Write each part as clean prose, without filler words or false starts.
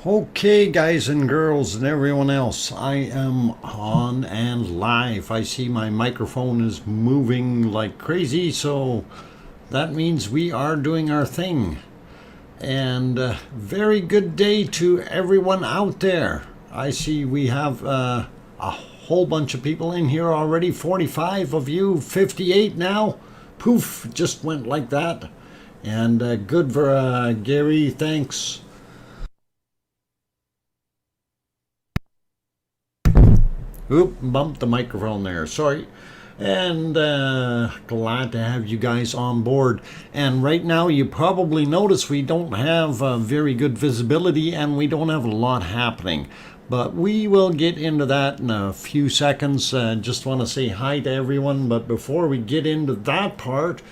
Okay, guys and girls and everyone else, I am on and live. I see my microphone is moving like crazy, so that means we are doing our thing. And very good day to everyone out there. I see we have a whole bunch of people in here already, 45 of you, 58 now. Poof, just went like that. And good for Gary, thanks. Oop, bumped the microphone there, sorry. And glad to have you guys on board. And right now you probably notice we don't have very good visibility and we don't have a lot happening. But we will get into that in a few seconds. Just want to say hi to everyone. But before we get into that part,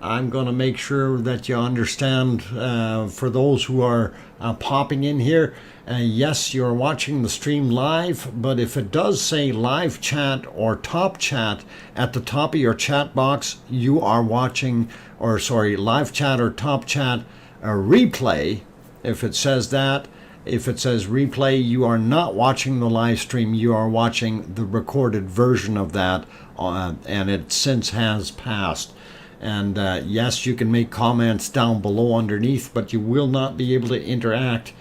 I'm going to make sure that you understand, for those who are popping in here, yes, you're watching the stream live, but if it does say live chat or top chat at the top of your chat box, you are watching, or sorry, live chat or top chat replay. If it says that, if it says replay, you are not watching the live stream, you are watching the recorded version of that, and it since has passed. And yes, you can make comments down below underneath, but you will not be able to interact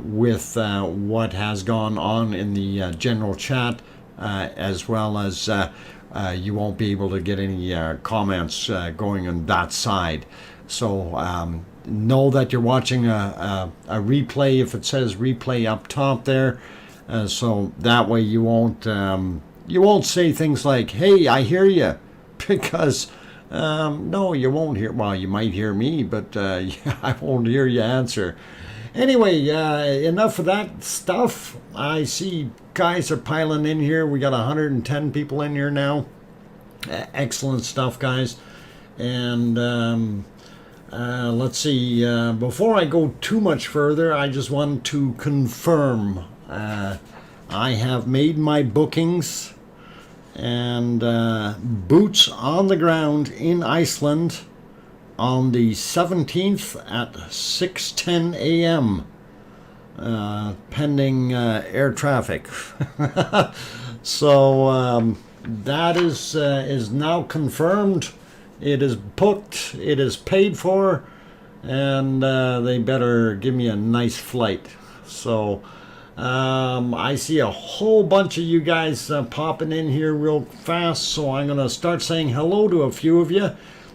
with what has gone on in the general chat, as well as you won't be able to get any comments going on that side. So know that you're watching a replay if it says replay up top there, so that way you won't say things like, hey, I hear you, because no, you won't hear. Well, you might hear me, but I won't hear you answer. Anyway, enough of that stuff. I see guys are piling in here. We got 110 people in here now. Excellent stuff, guys. And let's see. Before I go too much further, I just want to confirm I have made my bookings. And boots on the ground in Iceland on the 17th at 6:10 a.m. Pending air traffic. So that is now confirmed. It is booked. It is paid for, and they better give me a nice flight. So. I see a whole bunch of you guys popping in here real fast, so I'm going to start saying hello to a few of you.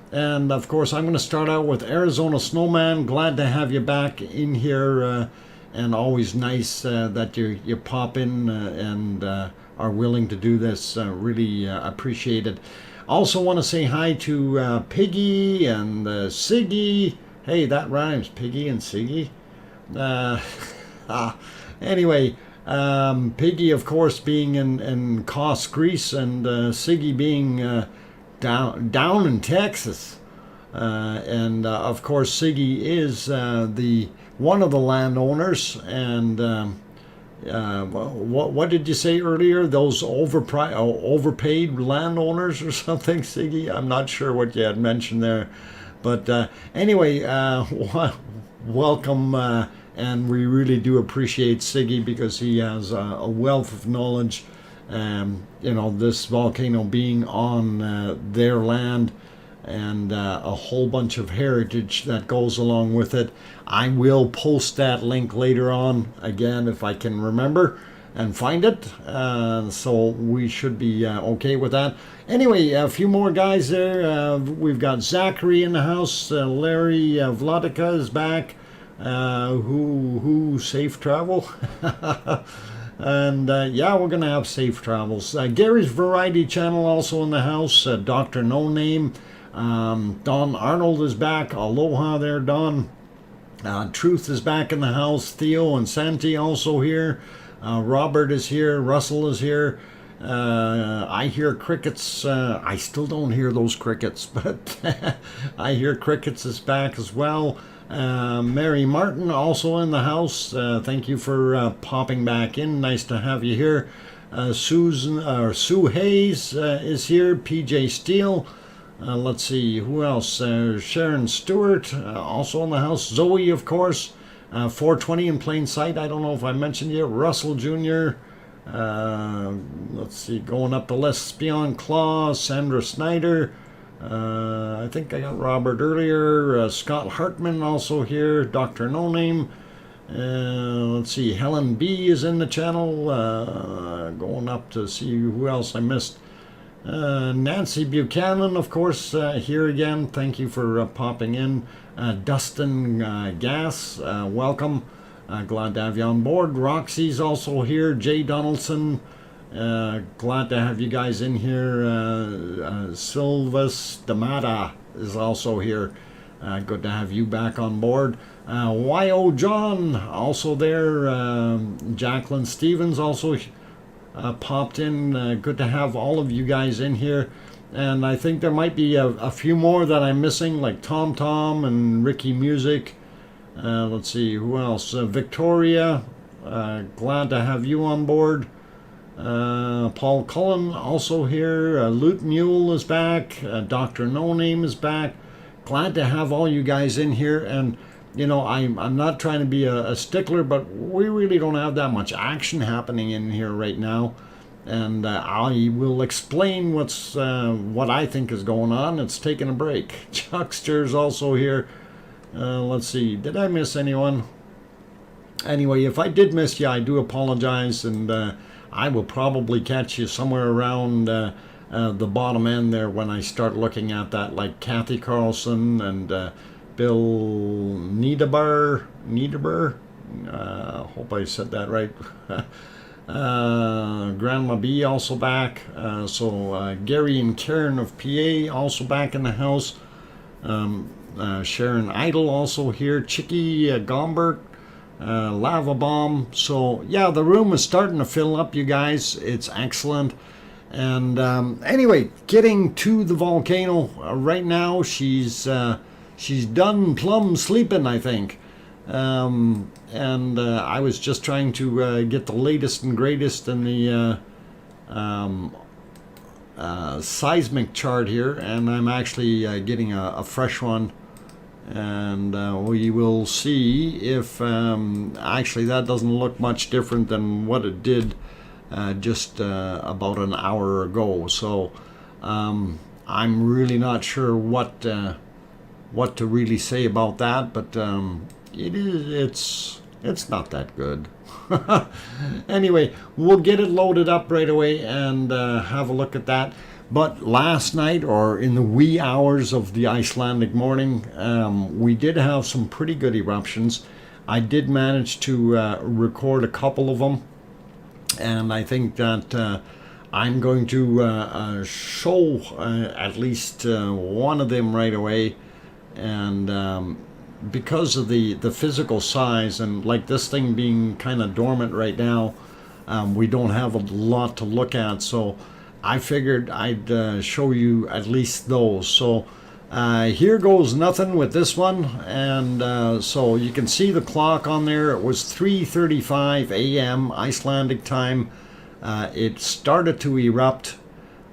And of course, I'm going to start out with Arizona Snowman. Glad to have you back in here, and always nice that you pop in and are willing to do this. Really appreciate it. Also want to say hi to Piggy and Siggy. Hey, that rhymes, Piggy and Siggy. Anyway, Piggy, of course, being in Kos, Greece, and Siggy being down in Texas. And of course, Siggy is one of the landowners. And what did you say earlier? Those overpaid landowners or something, Siggy? I'm not sure what you had mentioned there. But anyway, welcome. And we really do appreciate Siggy because he has a wealth of knowledge. This volcano being on their land, and a whole bunch of heritage that goes along with it. I will post that link later on, again, if I can remember and find it. So we should be okay with that. Anyway, a few more guys there. We've got Zachary in the house. Larry Vladica is back. Who safe travel. And yeah, we're gonna have safe travels. Gary's Variety Channel also in the house. Dr. No Name. Don Arnold is back. Aloha there, Don. Truth is back in the house. Theo and Santi also here. Robert is here. Russell is here. I hear crickets. I still don't hear those crickets, but I hear crickets is back as well. Mary Martin also in the house. Thank you for popping back in. Nice to have you here. Sue Hayes is here. PJ Steele. Let's see who else. Sharon Stewart also in the house. Zoe, of course. 420 in plain sight. I don't know if I mentioned yet. Russell Jr. Let's see, going up the list, Beyond Claw, Sandra Snyder. I think I got Robert earlier. Scott Hartman also here. Dr. No Name. Let's see, Helen B is in the channel. Going up to see who else I missed. Nancy Buchanan, of course, here again. Thank you for popping in. Dustin Gass, welcome. Glad to have you on board. Roxy's also here. Jay Donaldson, glad to have you guys in here. Silvas Damata is also here. Good to have you back on board. Y.O. John also there. Jacqueline Stevens also popped in. Good to have all of you guys in here. And I think there might be a few more that I'm missing, like Tom Tom and Ricky Music. Let's see, who else? Victoria, glad to have you on board. Paul Cullen also here. Loot Mule is back. Dr. No Name is back. Glad to have all you guys in here. And you know, I'm not trying to be a stickler, but we really don't have that much action happening in here right now. And I will explain what I think is going on. It's taking a break. Chuckster's also here. Let's see, did I miss anyone? Anyway, if I did miss you, I do apologize, and I will probably catch you somewhere around the bottom end there when I start looking at that, like Kathy Carlson and Bill Niederber. Hope I said that right. Grandma B also back. So Gary and Karen of PA also back in the house. Sharon Idle also here. Chicky Gombert, Lava Bomb. So yeah, the room is starting to fill up, you guys. It's excellent. And anyway, getting to the volcano right now. She's done plumb sleeping, I think. And I was just trying to get the latest and greatest in the seismic chart here, and I'm actually getting a fresh one, and we will see if actually that doesn't look much different than what it did just about an hour ago. So I'm really not sure what to really say about that, but it's not that good. Anyway, we'll get it loaded up right away and have a look at that. But last night, or in the wee hours of the Icelandic morning, we did have some pretty good eruptions. I did manage to record a couple of them, and I think that I'm going to show at least one of them right away. And because of the physical size, and like this thing being kind of dormant right now, we don't have a lot to look at, so I figured I'd show you at least those. So here goes nothing with this one. And so you can see the clock on there. It was 3:35 a.m. Icelandic time. It started to erupt,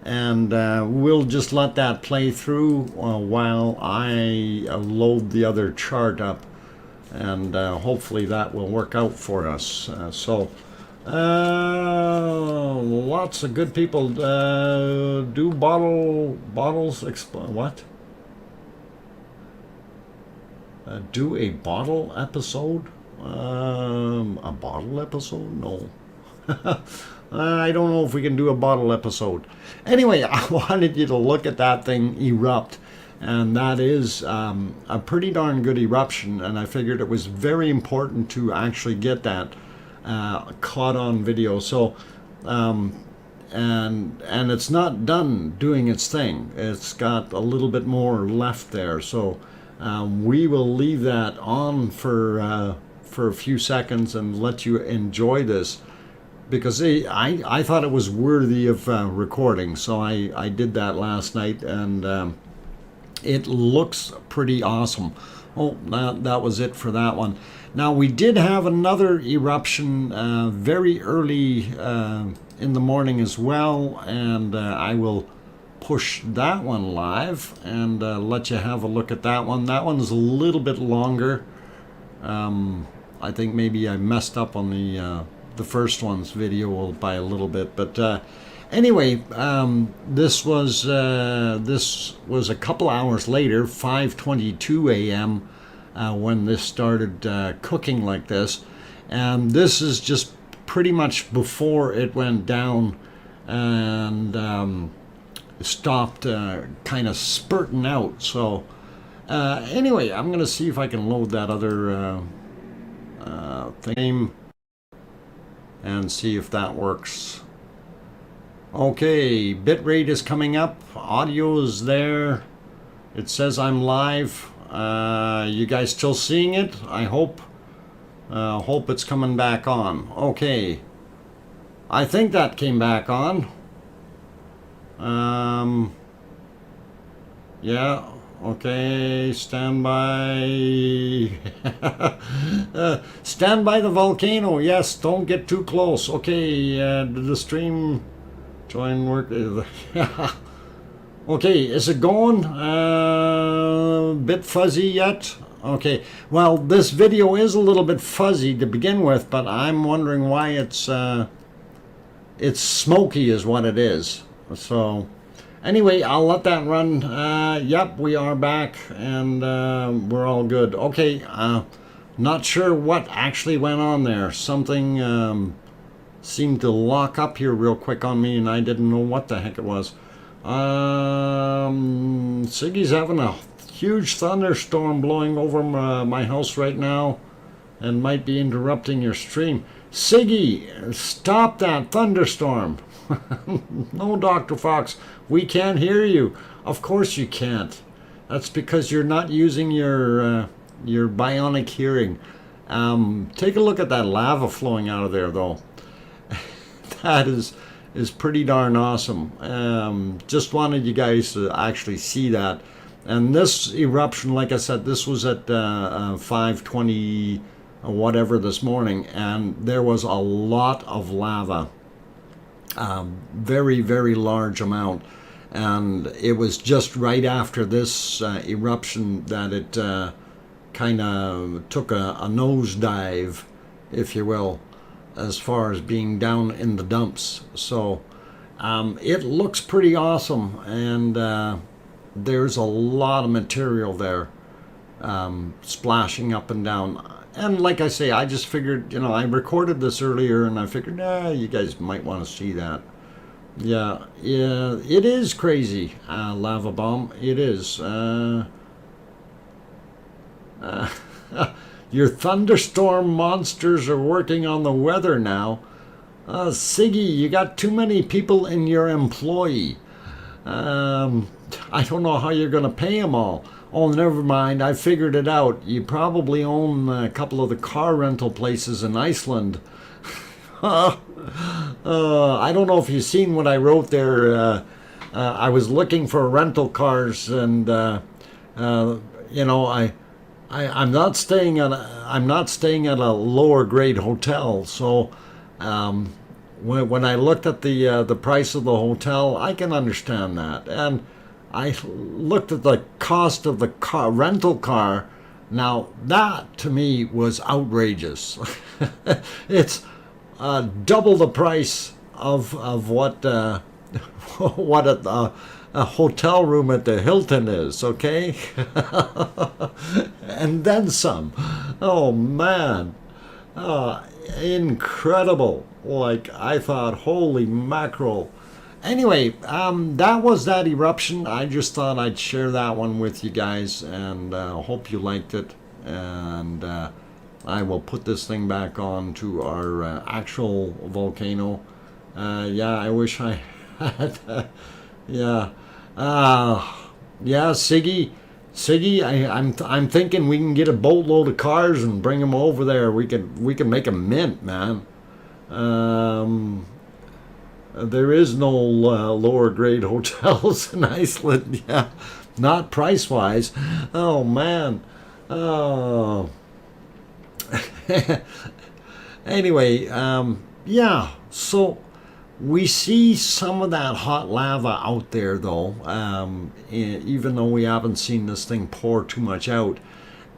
and we'll just let that play through while I load the other chart up, and hopefully that will work out for us. Lots of good people do bottles what? Do a bottle episode? A bottle episode? No. I don't know if we can do a bottle episode. Anyway, I wanted you to look at that thing erupt, and that is a pretty darn good eruption, and I figured it was very important to actually get that caught on video. So and it's not done doing its thing. It's got a little bit more left there, so we will leave that on for a few seconds and let you enjoy this, because I thought it was worthy of recording, so I did that last night, and it looks pretty awesome. Oh, that was it for that one. Now, we did have another eruption very early in the morning as well, and I will push that one live and let you have a look at that one. That one's a little bit longer. I think maybe I messed up on the first one's video by a little bit, but anyway, this was a couple hours later, 5:22 a.m. When this started cooking like this, and this is just pretty much before it went down and stopped kind of spurting out. So anyway, I'm gonna see if I can load that other thing and see if that works. Okay, bitrate is coming up, audio is there, it says I'm live. You guys still seeing it? I hope it's coming back on. Okay, I think that came back on. Yeah, okay, stand by. Stand by the volcano. Yes, don't get too close. Okay, the stream join work. Okay, is it going? Bit fuzzy yet? Okay, well, this video is a little bit fuzzy to begin with, but I'm wondering why it's smoky is what it is. So anyway, I'll let that run. Yep, we are back, and we're all good. Okay, not sure what actually went on there. Something seemed to lock up here real quick on me, and I didn't know what the heck it was. Siggy's having a huge thunderstorm blowing over my house right now and might be interrupting your stream. Siggy, stop that thunderstorm. No, Dr. Fox, we can't hear you. Of course you can't. That's because you're not using your bionic hearing. Take a look at that lava flowing out of there, though. That is pretty darn awesome. Just wanted you guys to actually see that. And this eruption, like I said, this was at 5:20 whatever this morning, and there was a lot of lava. Very, very large amount. And it was just right after this eruption that it kind of took a nosedive, if you will, as far as being down in the dumps. So it looks pretty awesome, and there's a lot of material there splashing up and down. And like I say, I just figured, I recorded this earlier, and I figured, you guys might want to see that. Yeah, it is crazy, Lava Bomb. It is. Your thunderstorm monsters are working on the weather now. Siggy, you got too many people in your employ. I don't know how you're going to pay them all. Oh, never mind. I figured it out. You probably own a couple of the car rental places in Iceland. I don't know if you've seen what I wrote there. I was looking for rental cars, and I'm not staying at a lower grade hotel. So when I looked at the price of the hotel, I can understand that. And I looked at the cost of the rental car. Now that to me was outrageous. It's double the price of what what a hotel room at the Hilton is, okay? And then some. Oh man, incredible. Like, I thought, holy mackerel. Anyway, that was that eruption. I just thought I'd share that one with you guys, and hope you liked it. And I will put this thing back on to our actual volcano. Yeah, I wish I had. Yeah, Siggy, I'm thinking we can get a boatload of cars and bring them over there. We can make a mint, man. There is no lower grade hotels in Iceland. Yeah, not price wise. Oh man. Oh. Anyway, yeah. So we see some of that hot lava out there, though. Even though we haven't seen this thing pour too much out,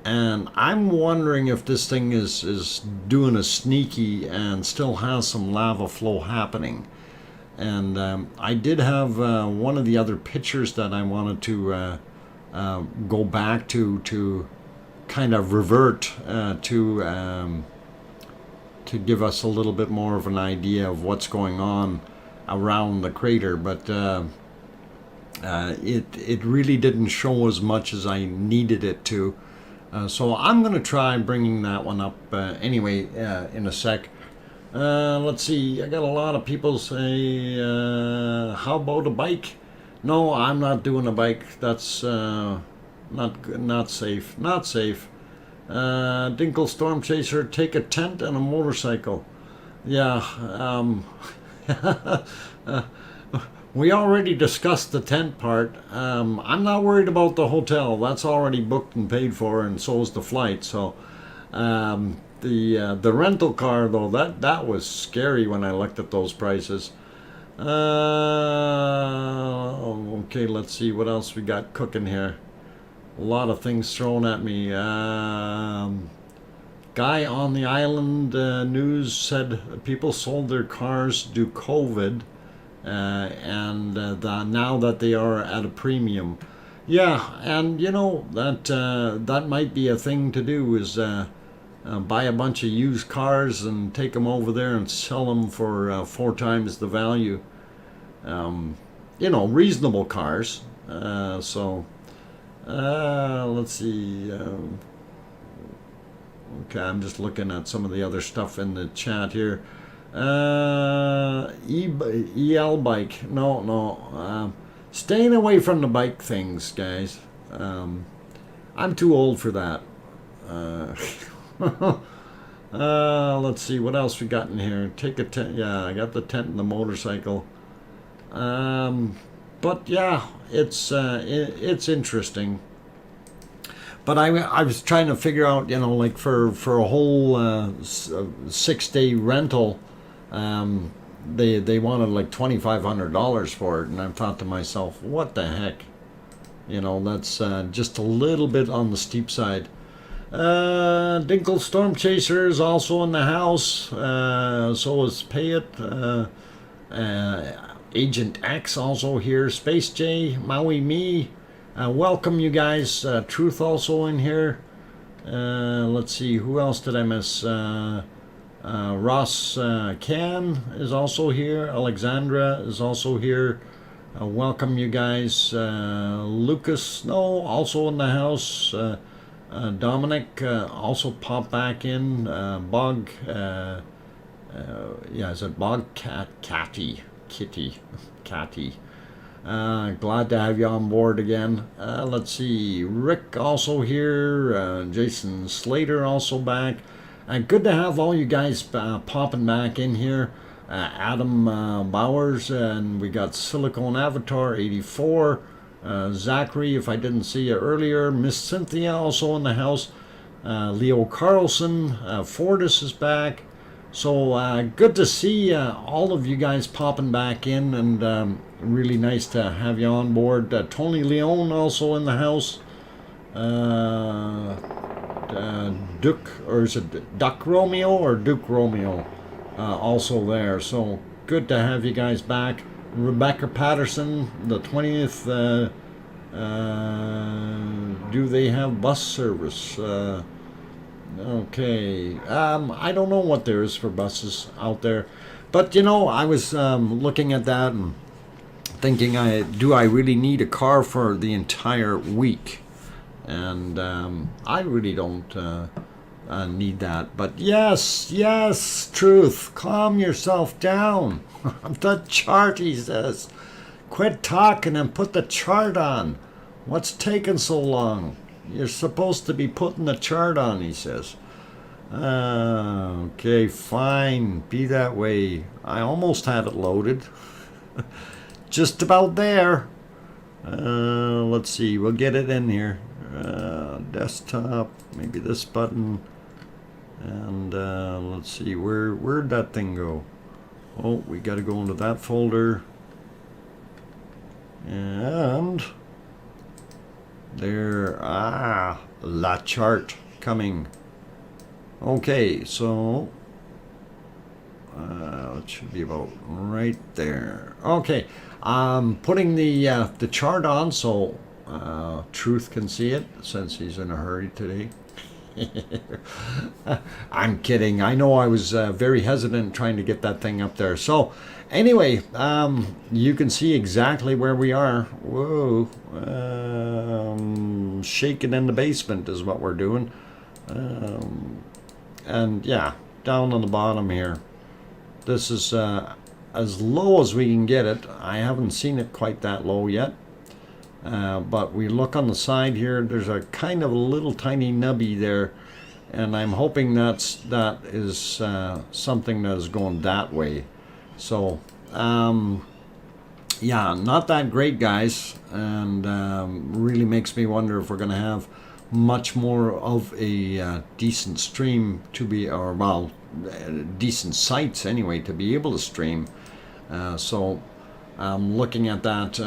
And I'm wondering if this thing is doing a sneaky and still has some lava flow happening. And I did have one of the other pictures that I wanted to go back to kind of revert to give us a little bit more of an idea of what's going on around the crater, but it really didn't show as much as I needed it to. So I'm going to try bringing that one up anyway in a sec. Let's see, I got a lot of people say, how about a bike? No, I'm not doing a bike. That's not safe. Not safe. Dinkle Storm Chaser, take a tent and a motorcycle. Yeah, we already discussed the tent part. I'm not worried about the hotel. That's already booked and paid for, and so is the flight. So the rental car, though, that was scary when I looked at those prices. Okay, let's see what else we got cooking here. A lot of things thrown at me. Guy on the island news said people sold their cars due COVID. And now that they are at a premium. Yeah, and you know, that might be a thing to do, is buy a bunch of used cars and take them over there and sell them for 4 times the value. You know, reasonable cars. So let's see. Okay, I'm just looking at some of the other stuff in the chat here. EL bike. No. Staying away from the bike things, guys. I'm too old for that. Let's see what else we got in here. Take a tent. Yeah, I got the tent and the motorcycle. But yeah, it's interesting. But I was trying to figure out, you know, like for a whole 6-day rental. They wanted like $2,500 for it, and I thought to myself, what the heck, you know, that's just a little bit on the steep side. Dinkle Storm Chaser is also in the house, so is Pay It. Agent X also here. Space J, Maui Me, welcome you guys. Truth also in here. Let's see, who else did I miss? Ross Can is also here. Alexandra is also here. Welcome you guys. Lucas Snow also in the house. Dominic also popped back in. Bog, yeah, is it Bog Cat? Kitty. Glad to have you on board again. Let's see. Rick also here. Jason Slater also back. Good to have all you guys popping back in here. Adam Bowers, and we got Silicone Avatar 84. Zachary, if I didn't see you earlier. Miss Cynthia also in the house. Leo Carlson. Fortis is back. So good to see all of you guys popping back in, and really nice to have you on board. Tony Leone also in the house. Duke, or is it Duck Romeo or Duke Romeo, also there. So good to have you guys back. Rebecca Patterson, the 20th. Do they have bus service? Okay, I don't know what there is for buses out there, but you know, I was looking at that and thinking, do I really need a car for the entire week? And I really don't need that. But yes, Truth, calm yourself down. The chart, he says. Quit talking and put the chart on. What's taking so long? You're supposed to be putting the chart on, he says. Okay, fine. Be that way. I almost had it loaded. Just about there. Let's see. We'll get it in here. Desktop, maybe this button, and let's see, where'd that thing go? Oh, we got to go into that folder, and there, that chart coming. Okay, so it should be about right there. Okay, I'm putting the chart on so Truth can see it, since he's in a hurry today. I'm kidding. I know I was very hesitant trying to get that thing up there. So anyway, you can see exactly where we are. Whoa. Shaking in the basement is what we're doing. And yeah, down on the bottom here. This is as low as we can get it. I haven't seen it quite that low yet. But we look on the side here, there's a kind of a little tiny nubby there, and I'm hoping that is something that is going that way. So yeah, not that great, guys, and really makes me wonder if we're going to have much more of a decent stream to be, or well, decent sites anyway to be able to stream. So I'm looking at that.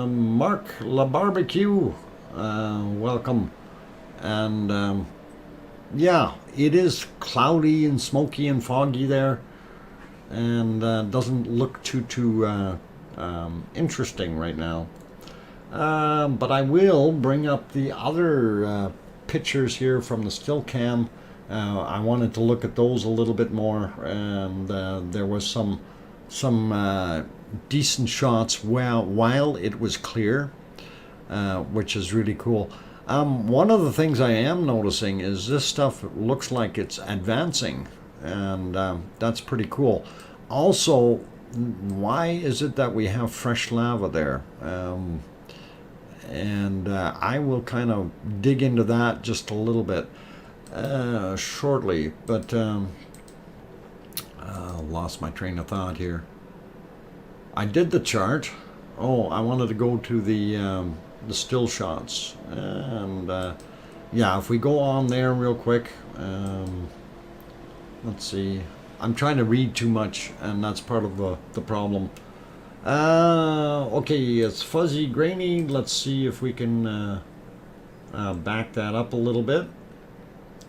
Mark La Barbecue, welcome. And yeah, it is cloudy and smoky and foggy there, and doesn't look too interesting right now. But I will bring up the other pictures here from the still cam. I wanted to look at those a little bit more, and there was some decent shots while it was clear, which is really cool. One of the things I am noticing is this stuff looks like it's advancing, and that's pretty cool. Also, why is it that we have fresh lava there? And I will kind of dig into that just a little bit shortly, but lost my train of thought here. I did the chart. Oh, I wanted to go to the still shots, and yeah, if we go on there real quick, let's see. I'm trying to read too much, and that's part of the problem. Okay, it's fuzzy, grainy. Let's see if we can back that up a little bit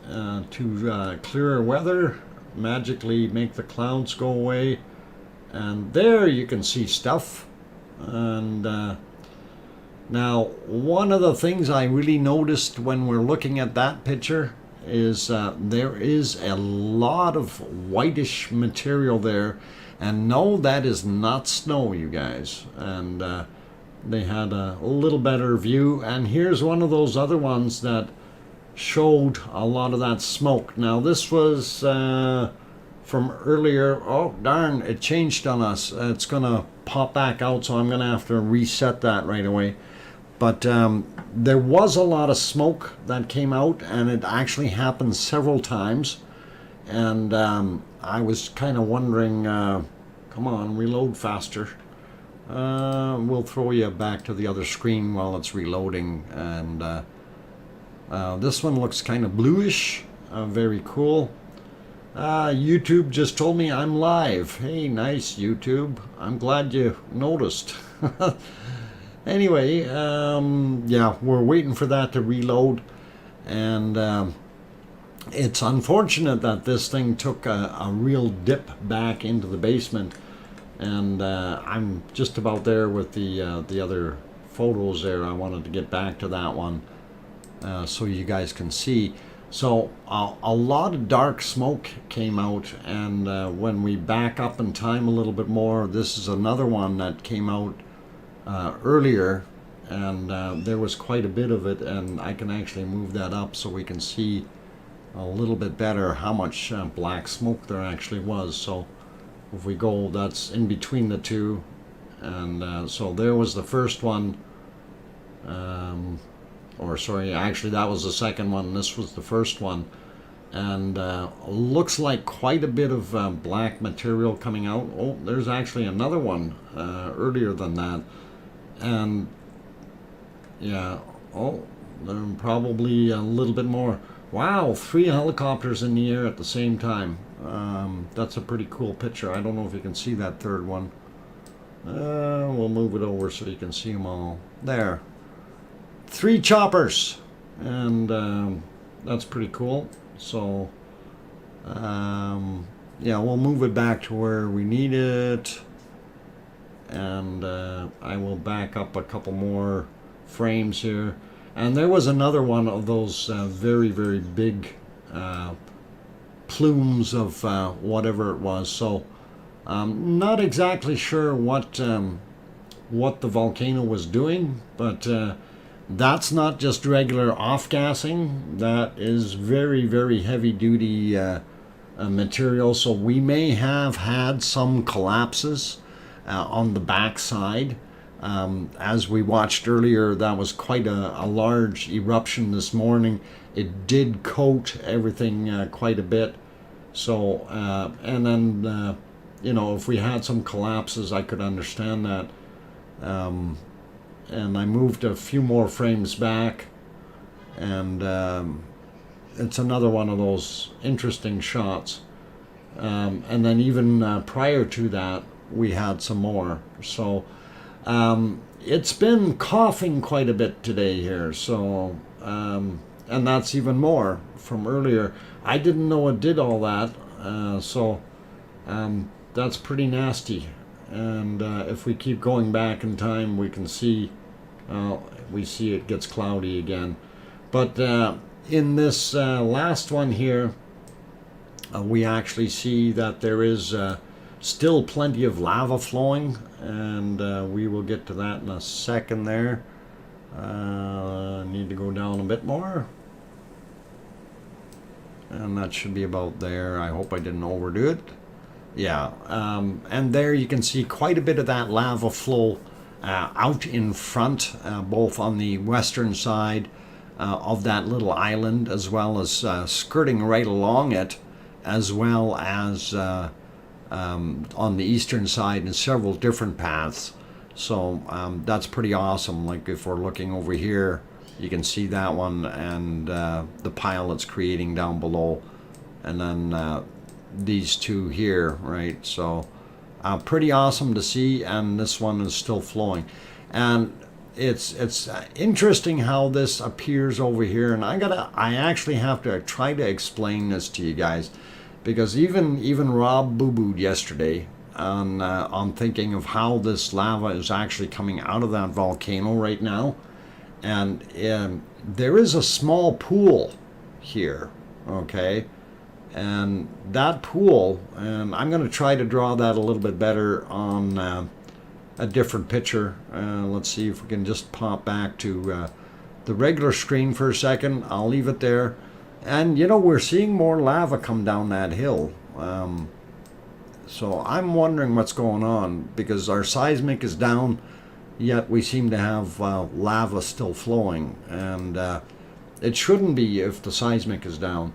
to clearer weather. Magically make the clouds go away, and there you can see stuff. And now, one of the things I really noticed when we're looking at that picture is there is a lot of whitish material there, and no, that is not snow, you guys. And they had a little better view, and here's one of those other ones that showed a lot of that smoke. Now this was from earlier. Oh darn, it changed on us. It's gonna pop back out, so I'm gonna have to reset that right away. But there was a lot of smoke that came out, and it actually happened several times. And I was kind of wondering, come on, reload faster. We'll throw you back to the other screen while it's reloading. And this one looks kind of bluish, very cool. YouTube just told me I'm live. Hey, nice, YouTube. I'm glad you noticed. Anyway, yeah, we're waiting for that to reload, and it's unfortunate that this thing took a real dip back into the basement, and I'm just about there with the other photos there. I wanted to get back to that one so you guys can see. So a lot of dark smoke came out, and when we back up in time a little bit more, this is another one that came out earlier, and there was quite a bit of it, and I can actually move that up so we can see a little bit better how much black smoke there actually was. So if we go, that's in between the two, and so there was the first one, or sorry, actually that was the second one, this was the first one, and looks like quite a bit of black material coming out. Oh, there's actually another one earlier than that. And yeah, oh, there probably a little bit more. Wow, 3 helicopters in the air at the same time. That's a pretty cool picture. I don't know if you can see that third one. We'll move it over so you can see them all. There. 3 choppers. and that's pretty cool. So yeah, we'll move it back to where we need it, and I will back up a couple more frames here. And there was another one of those very, very big plumes of whatever it was. So not exactly sure what the volcano was doing, but that's not just regular off-gassing. That is very, very heavy-duty material. So we may have had some collapses on the back side. As we watched earlier, that was quite a large eruption this morning. It did coat everything quite a bit. So, and then, you know, if we had some collapses, I could understand that. And I moved a few more frames back, and it's another one of those interesting shots. And then even prior to that, we had some more. So it's been coughing quite a bit today here. So and that's even more from earlier. I didn't know it did all that. So that's pretty nasty. And if we keep going back in time, we can see we see it gets cloudy again. But in this last one here, we actually see that there is still plenty of lava flowing, and we will get to that in a second there. Need to go down a bit more, and that should be about there. I hope I didn't overdo it. Yeah, and there you can see quite a bit of that lava flow out in front, both on the western side of that little island, as well as skirting right along it, as well as on the eastern side in several different paths. So that's pretty awesome. Like if we're looking over here, you can see that one and the pile it's creating down below, and then these two here, right? So pretty awesome to see, and this one is still flowing. And it's interesting how this appears over here, and I actually have to try to explain this to you guys, because even Rob boo-booed yesterday on thinking of how this lava is actually coming out of that volcano right now. And there is a small pool here, okay? And that pool, and I'm going to try to draw that a little bit better on a different picture. Let's see if we can just pop back to the regular screen for a second. I'll leave it there. And you know, we're seeing more lava come down that hill. So I'm wondering what's going on, because our seismic is down, yet we seem to have lava still flowing. And it shouldn't be if the seismic is down.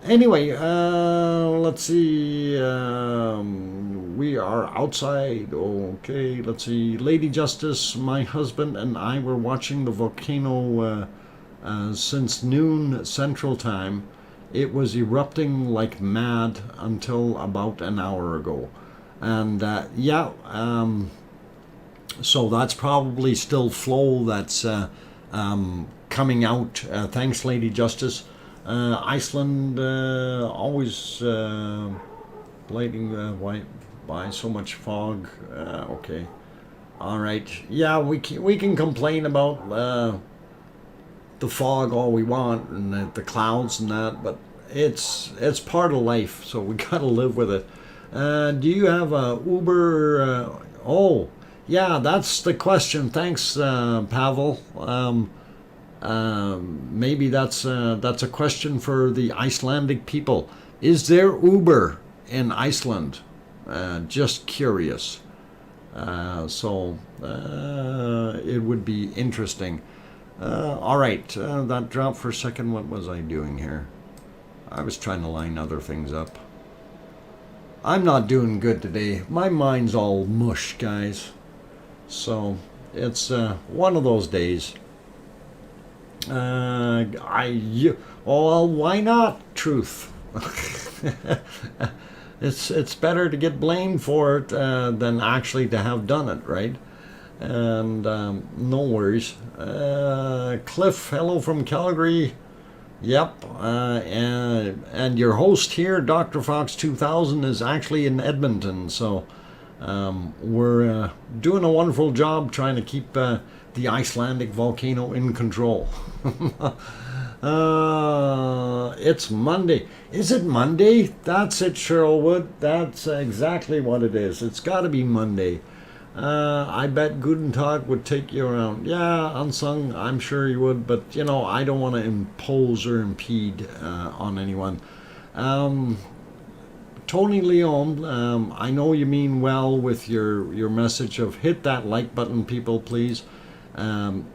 Anyway, let's see. We are outside. Okay, let's see. Lady Justice, my husband, and I were watching the volcano since noon Central Time. It was erupting like mad until about an hour ago. And yeah, so that's probably still flow that's coming out. Thanks, Lady Justice. Iceland always lighting by so much fog. Okay, all right. Yeah, we can complain about the fog all we want, and the clouds and that, but it's part of life, so we gotta live with it. Do you have a Uber? Oh, yeah, that's the question. Thanks, Pavel. Maybe that's a question for the Icelandic people. Is there Uber in Iceland? Just curious. So it would be interesting. All right, that dropped for a second. What was I doing here? I was trying to line other things up. I'm not doing good today. My mind's all mush, guys. So it's one of those days. Well, why not? Truth. It's better to get blamed for it than actually to have done it, right? And no worries. Cliff, hello from Calgary. Yep, and your host here, DrFox2000, is actually in Edmonton, so we're doing a wonderful job trying to keep the Icelandic volcano in control. It's Monday. Is it Monday? That's it, Sherwood. That's exactly what it is. It's got to be Monday. I bet Guten Tag would take you around. Yeah, unsung, I'm sure you would, but you know, I don't want to impose or impede on anyone. Tony Leon, I know you mean well with your message of hit that like button, people, please. And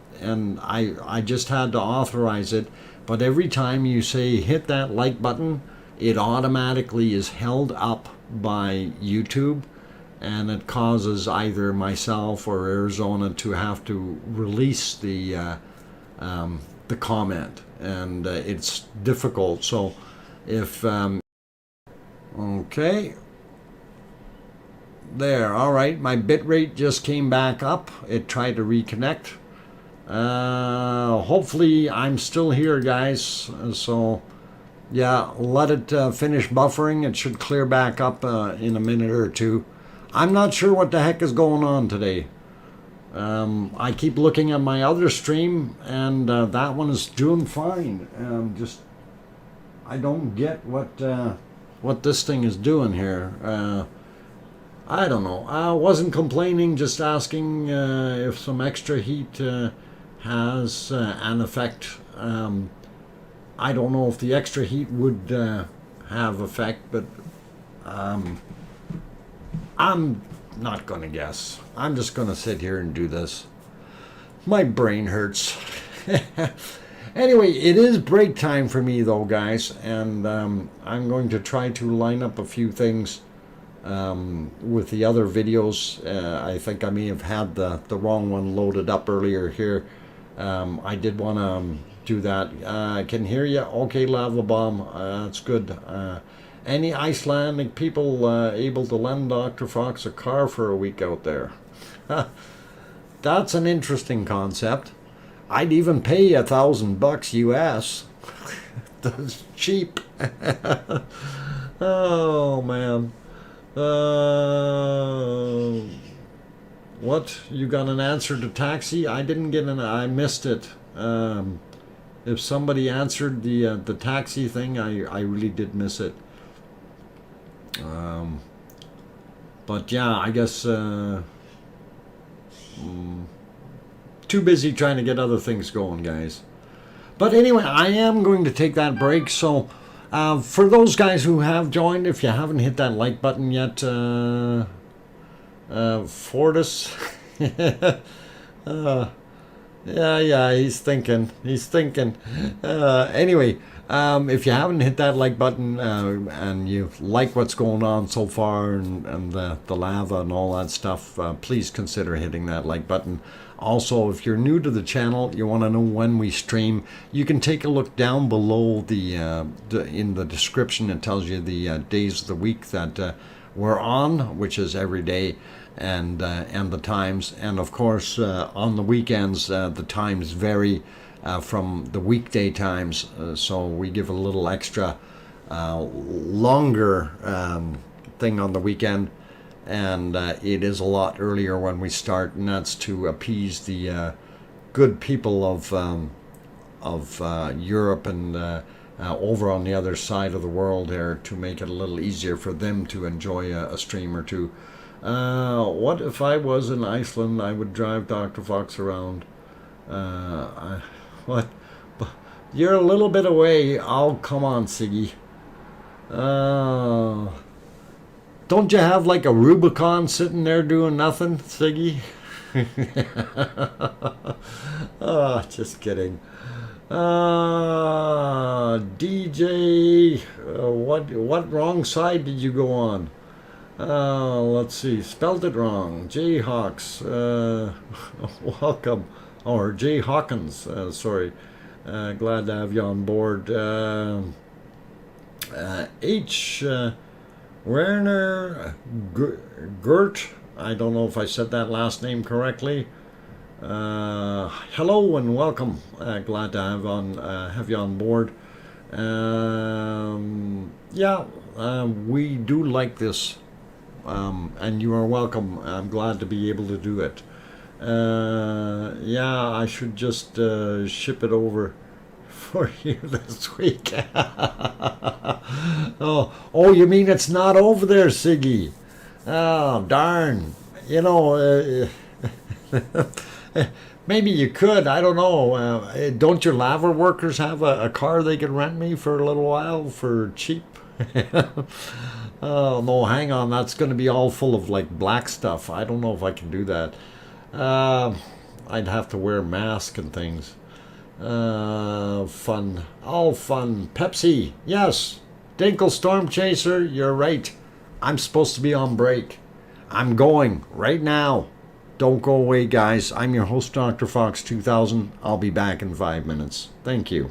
I just had to authorize it, but every time you say hit that like button, it automatically is held up by YouTube. And it causes either myself or Arizona to have to release the comment, and it's difficult. So if okay, there, all right, my bitrate just came back up. It tried to reconnect. Hopefully I'm still here, guys. So yeah, let it finish buffering. It should clear back up in a minute or two. I'm not sure what the heck is going on today. I keep looking at my other stream, and that one is doing fine. Just I don't get what this thing is doing here. I don't know. I wasn't complaining, just asking if some extra heat has an effect. I don't know if the extra heat would have effect, but I'm not going to guess. I'm just going to sit here and do this. My brain hurts. Anyway, it is break time for me though, guys, and I'm going to try to line up a few things with the other videos. I think I may have had the wrong one loaded up earlier here. I did want to do that. I can hear you. Okay, Lava Bomb. That's good. Any Icelandic people able to lend Dr. Fox a car for a week out there? That's an interesting concept. I'd even pay $1,000 US. That's cheap. Oh man. What? You got an answer to taxi? I didn't get an. I missed it. If somebody answered the taxi thing, I really did miss it. But yeah, I guess too busy trying to get other things going, guys. But anyway, I am going to take that break. So for those guys who have joined, if you haven't hit that like button yet, Fortis, yeah, he's thinking. Anyway. If you haven't hit that like button and you like what's going on so far and the lava and all that stuff, please consider hitting that like button. Also, if you're new to the channel, you want to know when we stream, you can take a look down below in the description. It tells you the days of the week that we're on, which is every day, and the times. And of course, on the weekends, the times vary from the weekday times, so we give a little extra longer thing on the weekend, and it is a lot earlier when we start, and that's to appease the good people of Europe and over on the other side of the world there, to make it a little easier for them to enjoy a stream or two. What if I was in Iceland? I would drive Dr. Fox around. What? You're a little bit away. Oh, come on, Siggy. Don't you have like a Rubicon sitting there doing nothing, Siggy? Oh, just kidding. DJ, what wrong side did you go on? Let's see. Spelled it wrong. Jayhawks. Welcome. Or Jay Hawkins, sorry. Glad to have you on board. H. Werner Gert I don't know if I said that last name correctly. Hello and welcome. Glad to have you on board. Yeah, we do like this, and you are welcome. I'm glad to be able to do it. Yeah, I should just ship it over for you this week. Oh, you mean it's not over there, Siggy? Oh, darn. You know, maybe you could. I don't know. Don't your laver workers have a car they could rent me for a little while for cheap? Oh, no, hang on. That's going to be all full of like black stuff. I don't know if I can do that. Uh, I'd have to wear a mask and things. Fun. All fun. Pepsi. Yes. Dinkle Storm Chaser, you're right. I'm supposed to be on break. I'm going right now. Don't go away, guys. I'm your host, Dr. Fox 2000. I'll be back in 5 minutes. Thank you.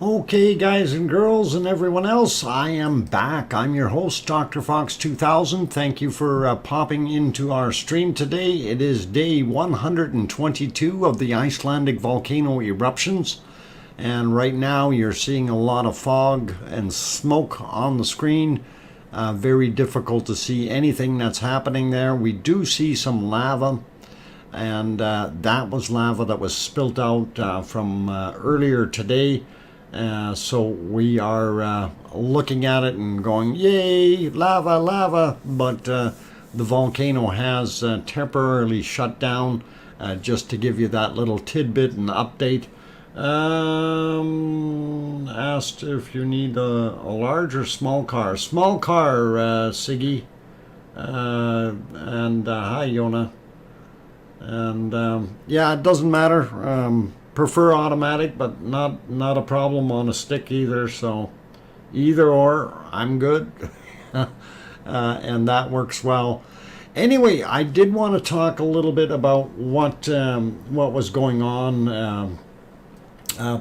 Okay, guys and girls and everyone else, I am back. I'm your host, DrFox2000. Thank you for popping into our stream today. It is day 122 of the Icelandic volcano eruptions. And right now you're seeing a lot of fog and smoke on the screen. Very difficult to see anything that's happening there. We do see some lava. And that was lava that was spilt out from earlier today. So we are looking at it and going, yay, lava, lava. But the volcano has temporarily shut down, just to give you that little tidbit and update. Asked if you need a large or small car. Small car, Siggy. And hi, Yona. And yeah, it doesn't matter. Prefer automatic, but not a problem on a stick either. So either or, I'm good. And that works well. Anyway, I did want to talk a little bit about what was going on.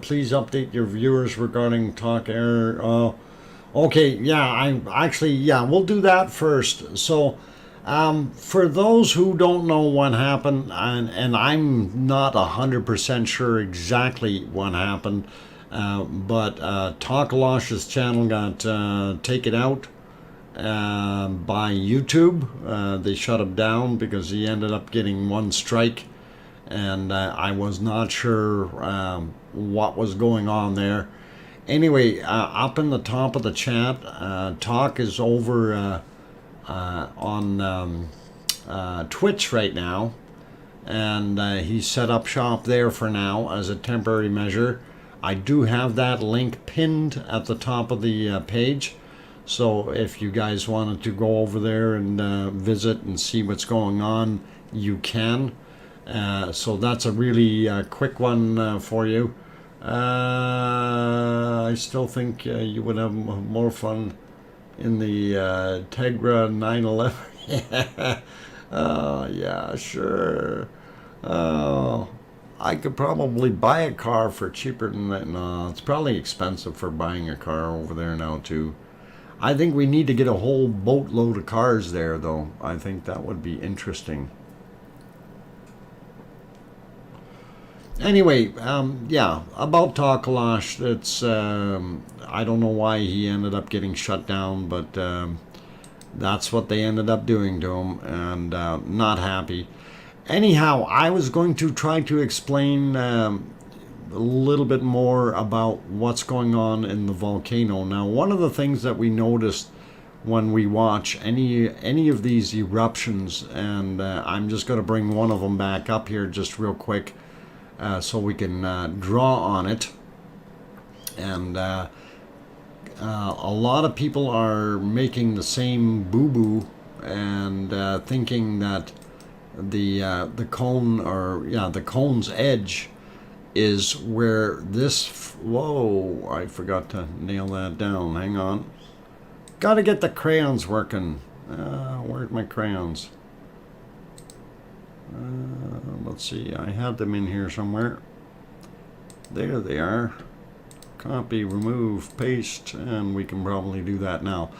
Please update your viewers regarding talk error. Okay, yeah, we'll do that first. So for those who don't know what happened, and I'm not 100% sure exactly what happened, but Takalash's channel got taken out by YouTube. They shut him down because he ended up getting one strike, and I was not sure what was going on there. Anyway, up in the top of the chat, Talk is over on Twitch right now, and he set up shop there for now as a temporary measure. I do have that link pinned at the top of the page, so if you guys wanted to go over there and visit and see what's going on, you can. So that's a really quick one for you. I still think you would have more fun in the Tegra 911. Oh, yeah, sure. Oh, I could probably buy a car for cheaper than that. No, it's probably expensive for buying a car over there now, too. I think we need to get a whole boatload of cars there, though. I think that would be interesting. Anyway, yeah, about Takalash, it's, I don't know why he ended up getting shut down, but that's what they ended up doing to him, and not happy. Anyhow, I was going to try to explain a little bit more about what's going on in the volcano. Now, one of the things that we noticed when we watch any of these eruptions, and I'm just going to bring one of them back up here just real quick, so we can draw on it. And a lot of people are making the same boo-boo and thinking that the cone, or yeah, the cone's edge is where this. Whoa! I forgot to nail that down. Hang on. Got to get the crayons working. Where's my crayons? Let's see, I had them in here somewhere. There they are. Copy, remove, paste, and we can probably do that now.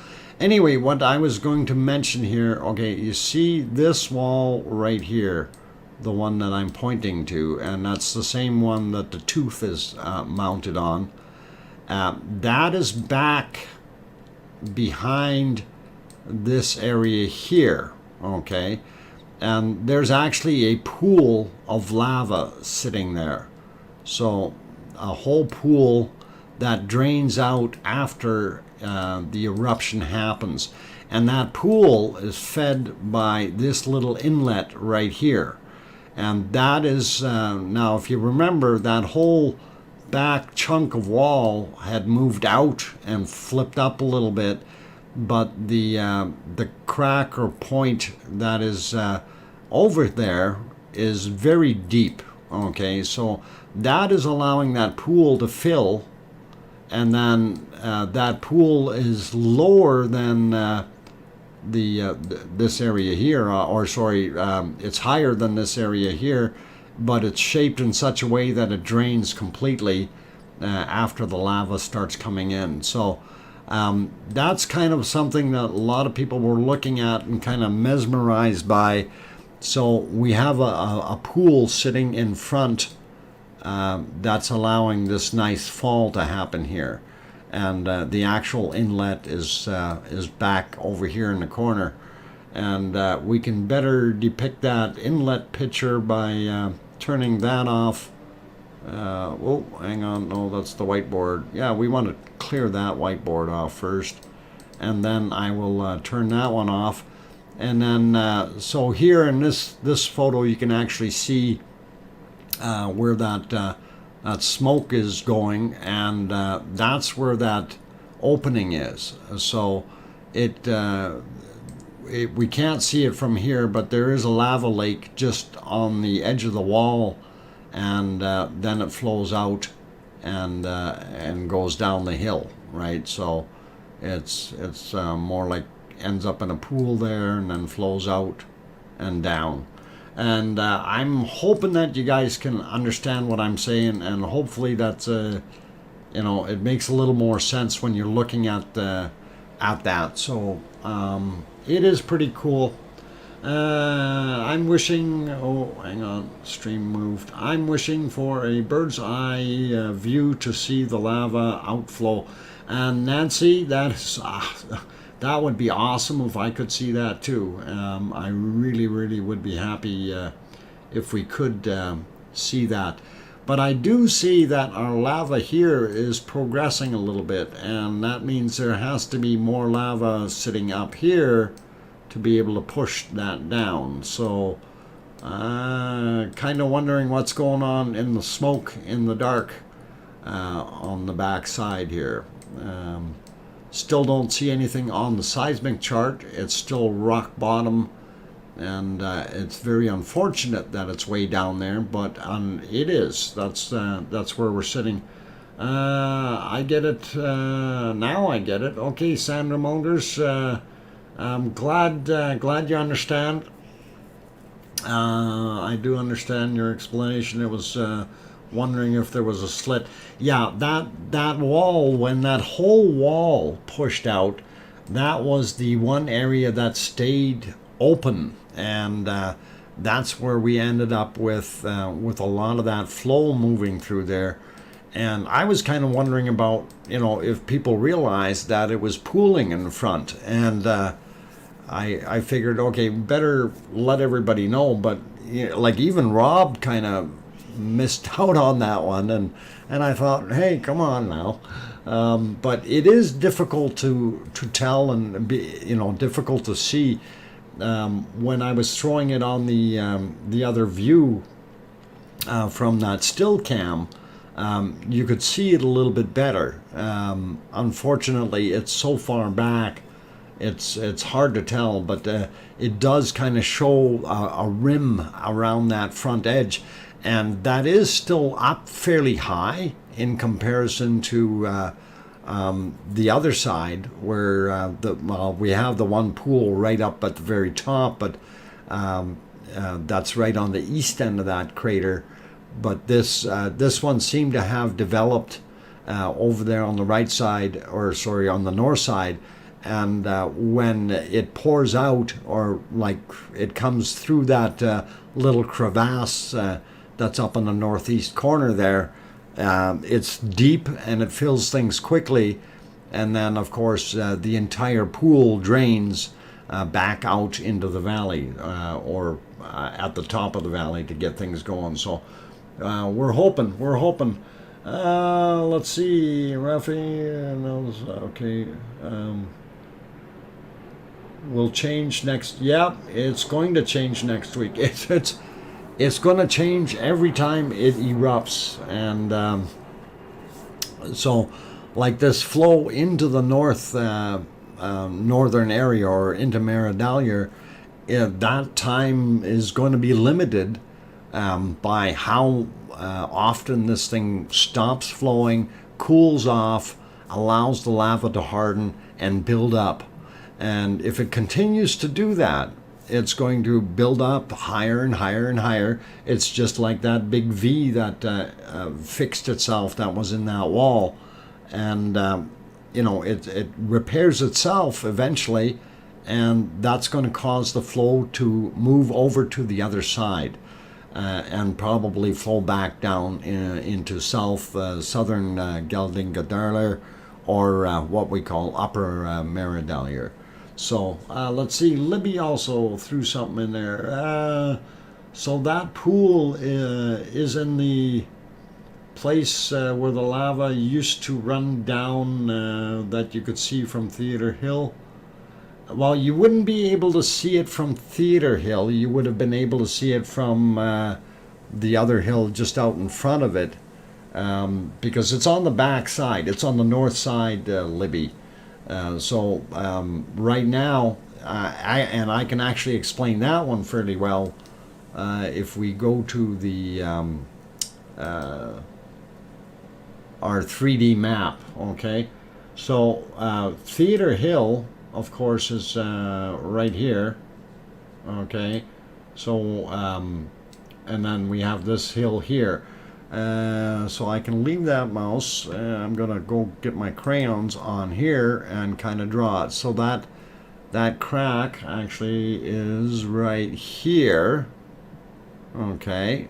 Anyway, what I was going to mention here, okay, you see this wall right here, the one that I'm pointing to, and that's the same one that the tooth is mounted on. That is back behind this area here, okay? And there's actually a pool of lava sitting there. So a whole pool that drains out after the eruption happens. And that pool is fed by this little inlet right here. And that is, now if you remember, that whole back chunk of wall had moved out and flipped up a little bit. But the crack or point that is over there is very deep. Okay, so that is allowing that pool to fill, and then that pool is lower than this area here, it's higher than this area here, but it's shaped in such a way that it drains completely, after the lava starts coming in. So that's kind of something that a lot of people were looking at and kind of mesmerized by. So we have a pool sitting in front that's allowing this nice fall to happen here, and the actual inlet is back over here in the corner, and we can better depict that inlet picture by turning that off. Oh, hang on, no, that's the whiteboard. Yeah, we want to clear that whiteboard off first, and then I will turn that one off. And then so here in this photo you can actually see where that smoke is going, and that's where that opening is. So we can't see it from here, but there is a lava lake just on the edge of the wall, and then it flows out and goes down the hill, right? So it's more like ends up in a pool there and then flows out and down. And I'm hoping that you guys can understand what I'm saying, and hopefully that's it makes a little more sense when you're looking at that. So it is pretty cool. I'm wishing, oh, hang on, stream moved. I'm wishing for a bird's eye view to see the lava outflow. And Nancy, that would be awesome if I could see that too. I really would be happy if we could see that. But I do see that our lava here is progressing a little bit, and that means there has to be more lava sitting up here to be able to push that down. So kind of wondering what's going on in the smoke in the dark on the back side here. Still don't see anything on the seismic chart. It's still rock bottom, and it's very unfortunate that it's way down there, but it is. That's where we're sitting. I get it now. I get it. Okay, Sandra Mulders. I'm glad you understand. I do understand your explanation. It was wondering if there was a slit. Yeah, that wall, when that whole wall pushed out, that was the one area that stayed open, and that's where we ended up with a lot of that flow moving through there. And I was kind of wondering about, if people realized that it was pooling in front, and I figured, okay, better let everybody know. But like even Rob kind of missed out on that one, and I thought, hey, come on now. But it is difficult to tell, and difficult to see. When I was throwing it on the other view from that still cam, you could see it a little bit better. Unfortunately, it's so far back, it's hard to tell, but it does kind of show a rim around that front edge, and that is still up fairly high in comparison to the other side, where we have the one pool right up at the very top, but that's right on the east end of that crater. But this one seemed to have developed over there on the right side, or sorry, on the north side, and when it pours out, or like it comes through that little crevasse that's up in the northeast corner there, it's deep and it fills things quickly, and then of course the entire pool drains back out into the valley, or at the top of the valley to get things going. So we're hoping. Let's see, Rafi. Okay. Will change next. Yeah, it's going to change next week. It's going to change every time it erupts, and so like this flow into the northern area, or into Maradaljer, that time is going to be limited by how often this thing stops flowing, cools off, allows the lava to harden and build up. And if it continues to do that, it's going to build up higher and higher and higher. It's just like that big V that fixed itself that was in that wall. And, you know, it repairs itself eventually, and that's going to cause the flow to move over to the other side. And probably flow back down into southern Geldingadalur, or what we call Upper Meridalier. So let's see, Libby also threw something in there. So that pool is in the place where the lava used to run down, that you could see from Theatre Hill. Well, you wouldn't be able to see it from Theatre Hill. You would have been able to see it from the other hill just out in front of it, because it's on the back side. It's on the north side, Libby. So right now, I can actually explain that one fairly well if we go to the our 3D map. Okay, so Theatre Hill, of course, is right here. Okay, so and then we have this hill here. So I can leave that mouse. I'm gonna go get my crayons on here and kind of draw it. So that crack actually is right here. Okay,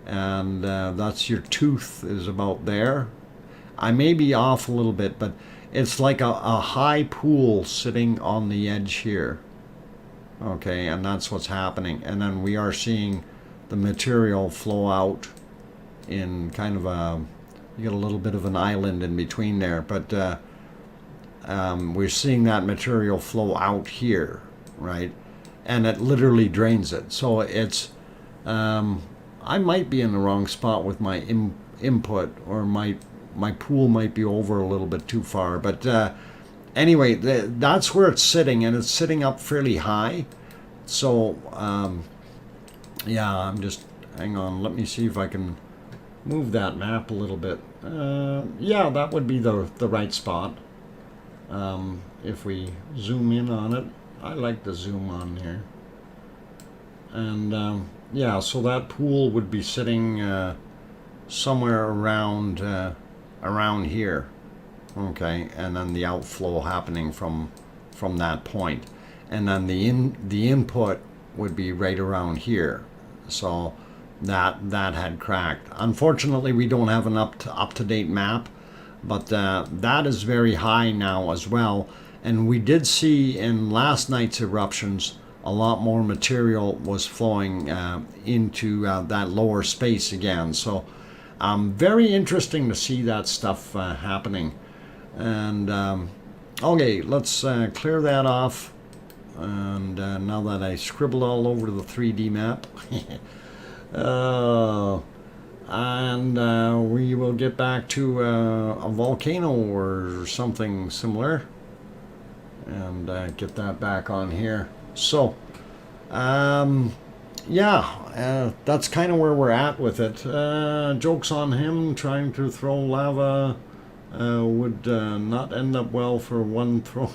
and that's your tooth is about there. I may be off a little bit, but it's like a high pool sitting on the edge here. Okay, and that's what's happening. And then we are seeing the material flow out in kind of you get a little bit of an island in between there, but we're seeing that material flow out here, right? And it literally drains it. So it's, I might be in the wrong spot with my input, or my pool might be over a little bit too far, but anyway, that's where it's sitting, and it's sitting up fairly high. So yeah, I'm just, hang on, let me see if I can move that map a little bit. Yeah, that would be the right spot. If we zoom in on it, I like the zoom on here. And yeah, so that pool would be sitting somewhere around here. Okay, and then the outflow happening from that point, and then the input would be right around here. So that had cracked. Unfortunately, we don't have an up to date map, but that is very high now as well. And we did see in last night's eruptions a lot more material was flowing into that lower space again. So very interesting to see that stuff happening. And okay, let's clear that off. And now that I scribbled all over the 3D map, and we will get back to a volcano or something similar, and get that back on here. So yeah, that's kind of where we're at with it. Joke's on him. Trying to throw lava would not end up well for one throw.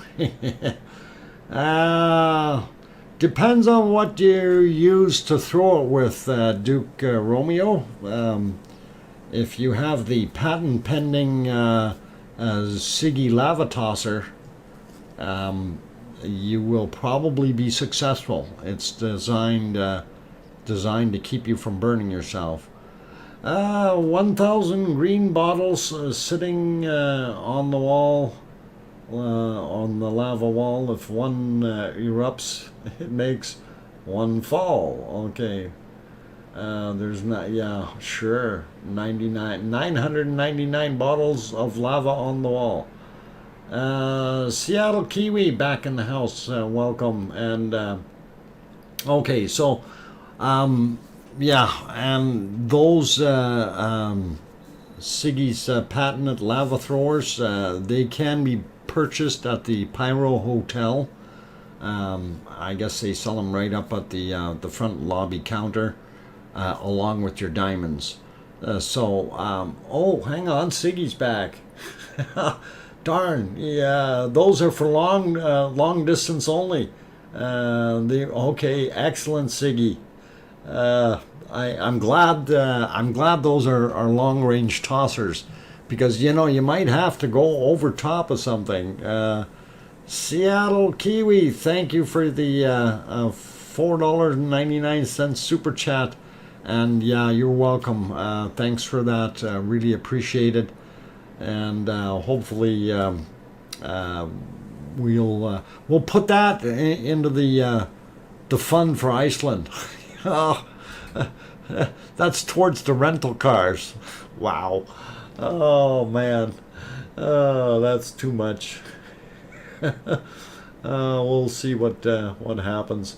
Depends on what you use to throw it with, Duke Romeo. If you have the patent pending Siggy lava tosser, you will probably be successful. It's designed to keep you from burning yourself. 1,000 green bottles sitting on the wall. On the lava wall. If one erupts, it makes one fall. Okay, there's not, yeah, sure, 999 bottles of lava on the wall. Seattle Kiwi back in the house, welcome. And okay, so yeah, and those Siggy's patented lava throwers, they can be purchased at the Pyro Hotel. I guess they sell them right up at the front lobby counter, along with your diamonds. Oh, hang on, Siggy's back. Darn, yeah, those are for long distance only. Okay, excellent, Siggy. I'm glad those are long range tossers, because you know you might have to go over top of something. Seattle Kiwi, thank you for the $4.99 super chat, and yeah, you're welcome. Thanks for that. Really appreciate it, and hopefully we'll put that into the fund for Iceland. Oh, that's towards the rental cars. Wow. Oh man. Oh, that's too much. We'll see what happens.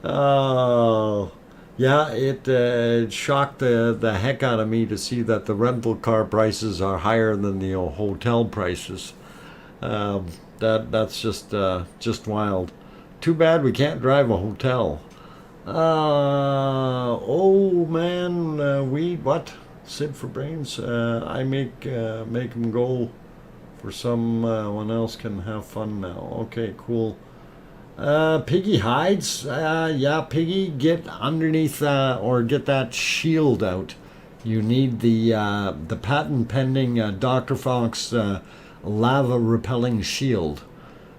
Oh, yeah. It shocked the heck out of me to see that the rental car prices are higher than the hotel prices. Um, that's just wild. Too bad we can't drive a hotel. Oh man, we what? Sid for brains. I make them go for someone else can have fun now. Okay, cool. Piggy hides. Yeah, Piggy, get underneath or get that shield out. You need the patent pending Dr. Fox lava repelling shield,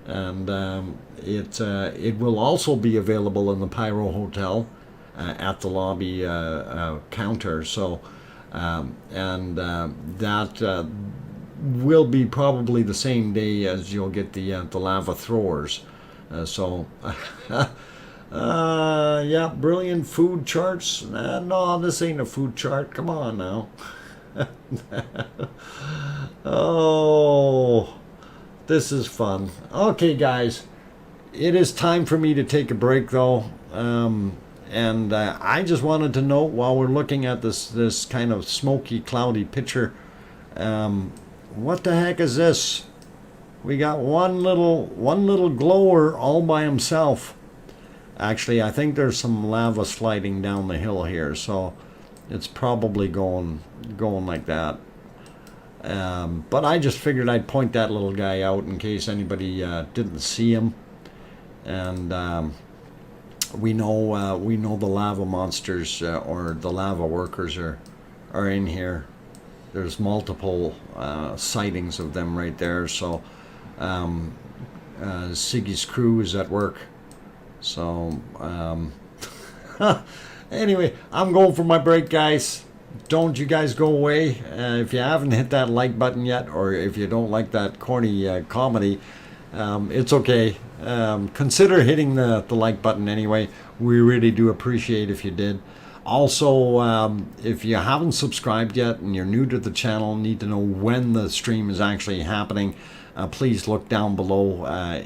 and it will also be available in the Pyro Hotel at the lobby counter. So and that will be probably the same day as you'll get the lava throwers. So yeah, brilliant food charts. No, this ain't a food chart. Come on now. Oh, this is fun. Okay, guys, it is time for me to take a break, though. And I just wanted to note while we're looking at this kind of smoky, cloudy picture, what the heck is this? We got one little glower all by himself. Actually, I think there's some lava sliding down the hill here, so it's probably going like that. But I just figured I'd point that little guy out in case anybody didn't see him. And we know the lava monsters or the lava workers are in here. There's multiple sightings of them right there. So Siggy's crew is at work. So anyway, I'm going for my break, guys. Don't you guys go away. If you haven't hit that like button yet, or if you don't like that corny comedy, it's okay. Consider hitting the like button anyway. We really do appreciate if you did. Also, if you haven't subscribed yet and you're new to the channel, need to know when the stream is actually happening, please look down below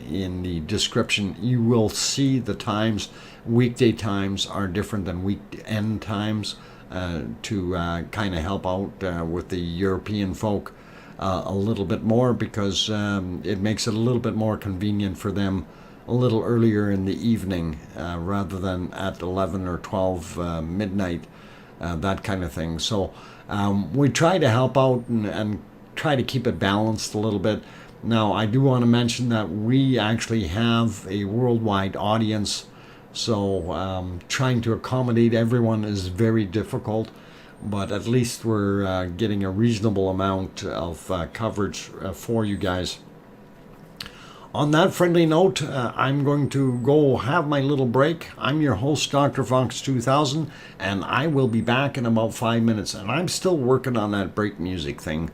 in the description. You will see the times. Weekday times are different than weekend times to kind of help out with the European folk a little bit more, because it makes it a little bit more convenient for them a little earlier in the evening rather than at 11 or 12 midnight, that kind of thing. So we try to help out and try to keep it balanced a little bit. Now, I do want to mention that we actually have a worldwide audience, so trying to accommodate everyone is very difficult, but at least we're getting a reasonable amount of coverage for you guys. On that friendly note, I'm going to go have my little break. I'm your host, DrFox2000, and I will be back in about 5 minutes. And I'm still working on that break music thing.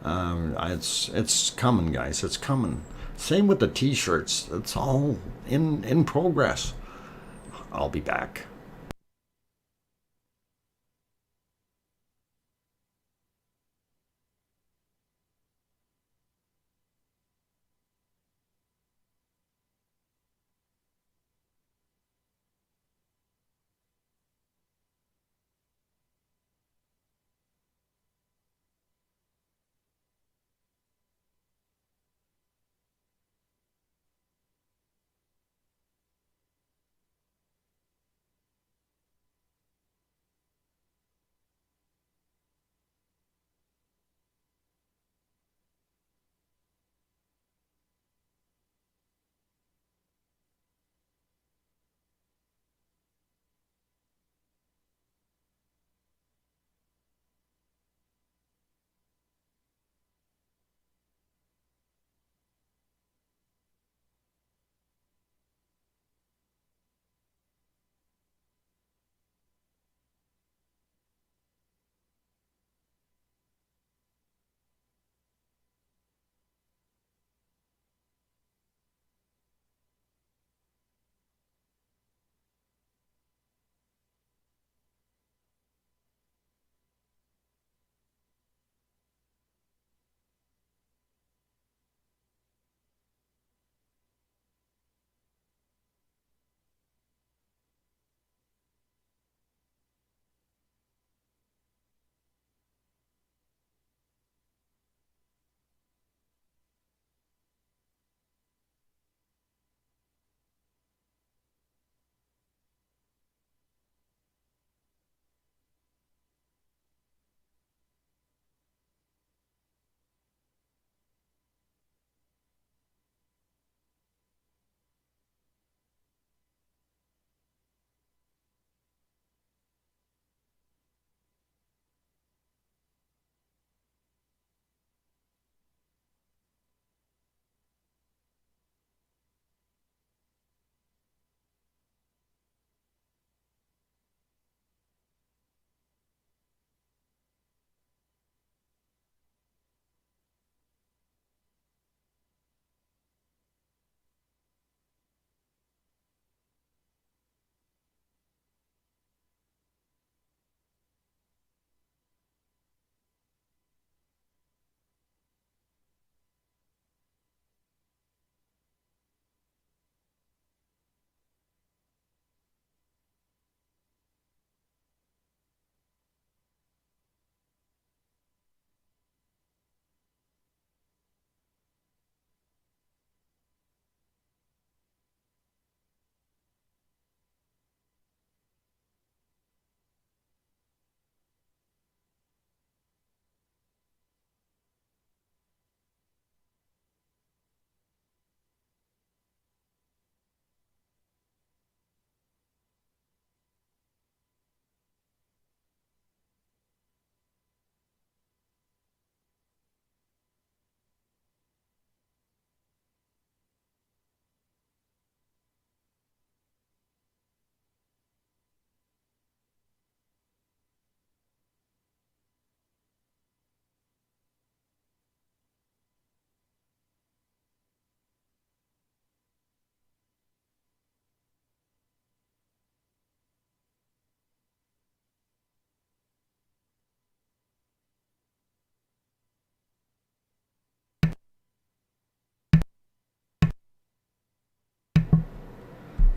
It's coming, guys. It's coming. Same with the T-shirts. It's all in progress. I'll be back.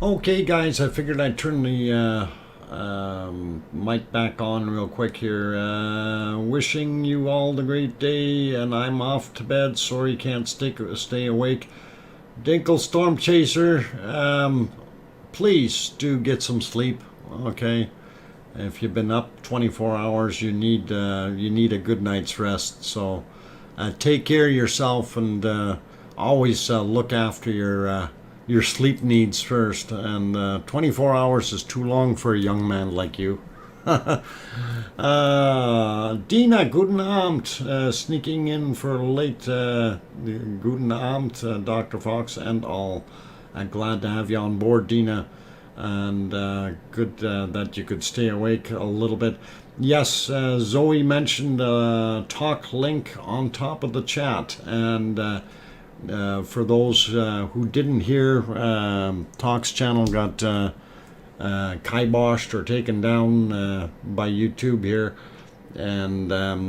Okay, guys, I figured I'd turn the mic back on real quick here. Wishing you all the great day, and I'm off to bed. Sorry can't stay awake. Dinkle Storm Chaser, please do get some sleep, okay? If you've been up 24 hours, you need a good night's rest. So take care of yourself, and always look after your sleep needs first. And 24 hours is too long for a young man like you. Dina, guten Abend, sneaking in for late. Guten Abend, Dr. Fox and all. Glad to have you on board, Dina, and good that you could stay awake a little bit. Yes, Zoe mentioned talk link on top of the chat, and for those who didn't hear, Talk's channel got kiboshed or taken down by YouTube here, and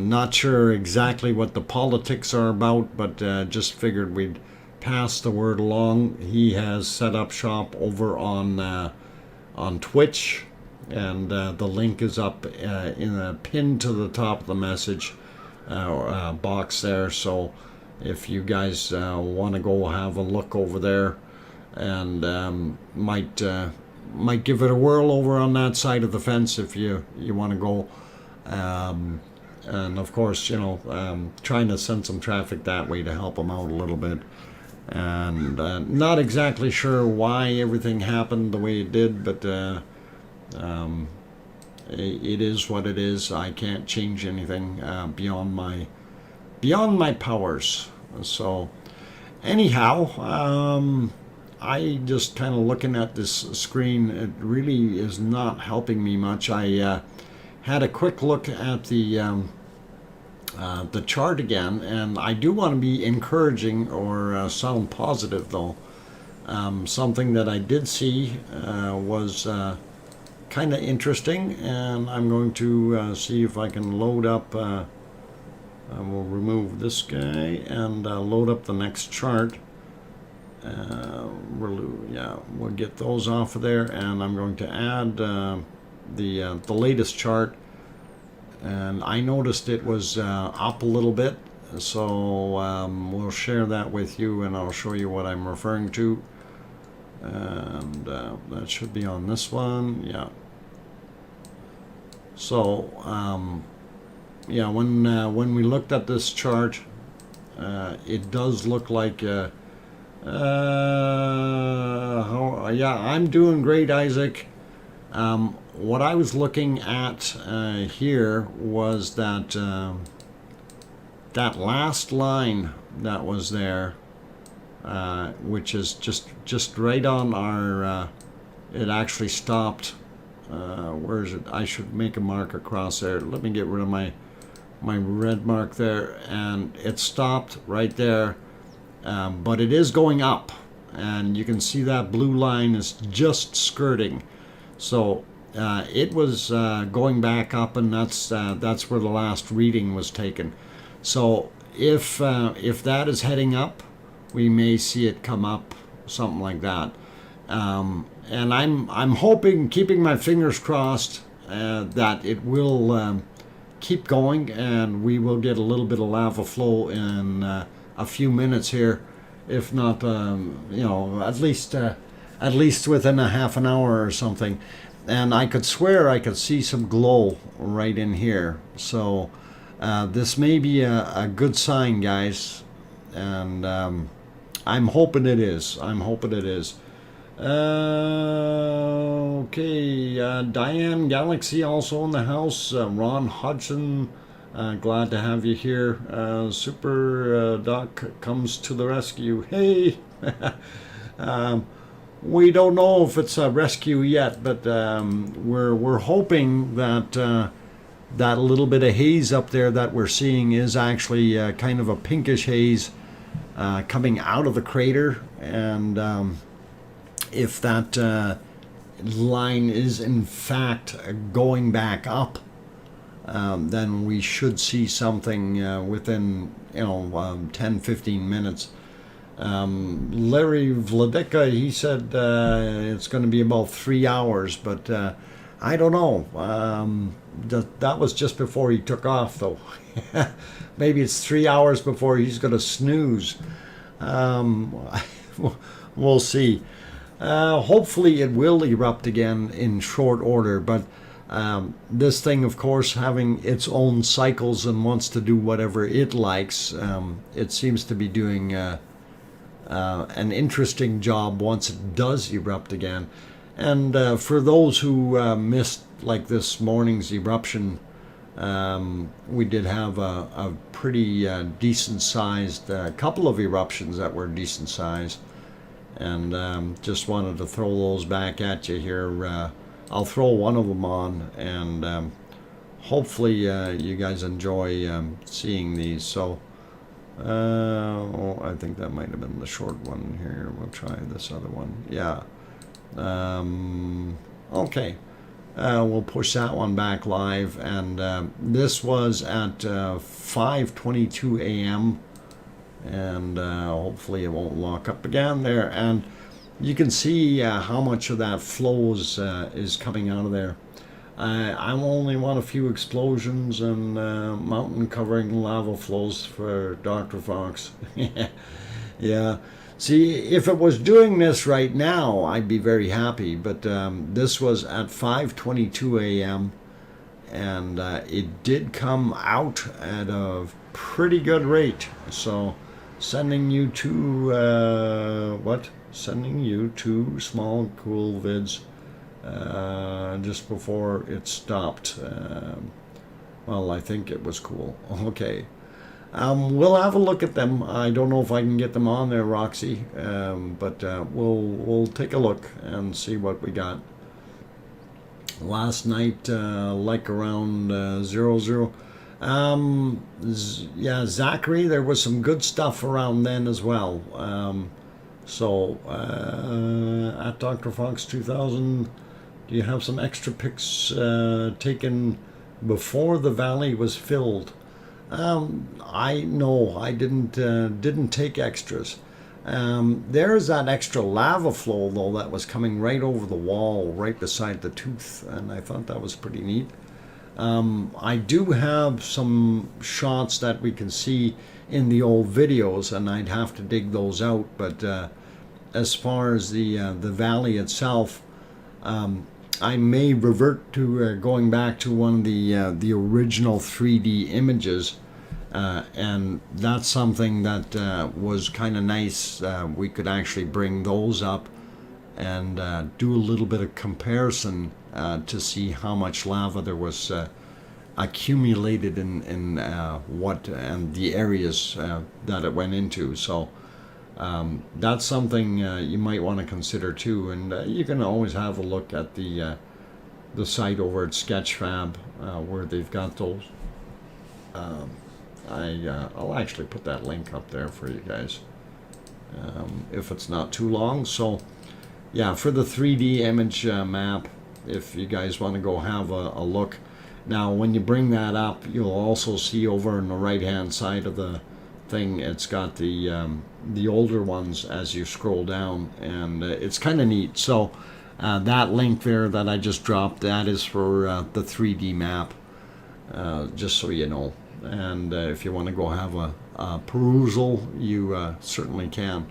not sure exactly what the politics are about, but just figured we'd pass the word along. He has set up shop over on Twitch, and the link is up in a pin to the top of the message box there. So if you guys want to go have a look over there, and might give it a whirl over on that side of the fence if you want to go. And of course, trying to send some traffic that way to help them out a little bit. And not exactly sure why everything happened the way it did, but it is what it is. I can't change anything beyond my powers. So anyhow, I just kind of looking at this screen, it really is not helping me much. I had a quick look at the chart again, and I do want to be encouraging or sound positive though. Something that I did see was kind of interesting, and I'm going to see if I can load up. I will remove this guy and load up the next chart. We'll get those off of there, and I'm going to add the latest chart. And I noticed it was up a little bit, so we'll share that with you, and I'll show you what I'm referring to. And that should be on this one, yeah. So when we looked at this chart, it does look like I'm doing great, Isaac. What I was looking at here was that that last line that was there, which is just right on our. It actually stopped. Where is it? I should make a mark across there. Let me get rid of my red mark there, and it stopped right there. But it is going up, and you can see that blue line is just skirting. So it was going back up, and that's where the last reading was taken. So if that is heading up, we may see it come up, something like that. And I'm hoping, keeping my fingers crossed, that it will keep going, and we will get a little bit of lava flow in a few minutes here, if not, at least within a half an hour or something. And I could swear I could see some glow right in here. So this may be a good sign, guys, and I'm hoping it is. Okay, Diane Galaxy also in the house. Ron Hudson, glad to have you here. Super Doc comes to the rescue. Hey, we don't know if it's a rescue yet, but we're hoping that that little bit of haze up there that we're seeing is actually kind of a pinkish haze coming out of the crater, and if that line is in fact going back up, then we should see something within 10-15 minutes. Larry Vladika, he said it's going to be about 3 hours, but I don't know. That was just before he took off, though. Maybe it's 3 hours before he's going to snooze. We'll see. Hopefully it will erupt again in short order, but this thing, of course, having its own cycles and wants to do whatever it likes, it seems to be doing an interesting job once it does erupt again. And for those who missed like this morning's eruption, we did have a pretty decent sized couple of eruptions that were decent sized, and just wanted to throw those back at you here. I'll throw one of them on, and hopefully you guys enjoy seeing these. So I think that might have been the short one here. We'll try this other one. Yeah. Okay. We'll push that one back live, and this was at 5:22 a.m. and hopefully it won't lock up again there. And you can see how much of that flows is coming out of there. I only want a few explosions and mountain covering lava flows for Dr. Fox. Yeah. See, if it was doing this right now, I'd be very happy. But this was at 5:22 a.m. and it did come out at a pretty good rate. So, sending you two Sending you two small cool vids just before it stopped. Well, I think it was cool. Okay. We'll have a look at them. I don't know if I can get them on there, Roxy, but we'll take a look and see what we got. Last night, like around 00. Yeah, Zachary, there was some good stuff around then as well. So at DrFox2000, do you have some extra pics taken before the valley was filled? I didn't take extras. There's that extra lava flow though that was coming right over the wall, right beside the tooth, and I thought that was pretty neat. I do have some shots that we can see in the old videos, and I'd have to dig those out. But as far as the valley itself, I may revert to going back to one of the original 3D images, and that's something that was kind of nice. We could actually bring those up and do a little bit of comparison to see how much lava there was accumulated in what and the areas that it went into. So that's something you might want to consider too, and you can always have a look at the site over at Sketchfab where they've got those. I'll actually put that link up there for you guys if it's not too long. So yeah, for the 3D image map, if you guys want to go have a look. Now when you bring that up, you'll also see over on the right hand side of the thing, it's got the older ones as you scroll down, and it's kind of neat. So that link there that I just dropped, that is for the 3D map, just so you know. And if you want to go have a perusal, you certainly can.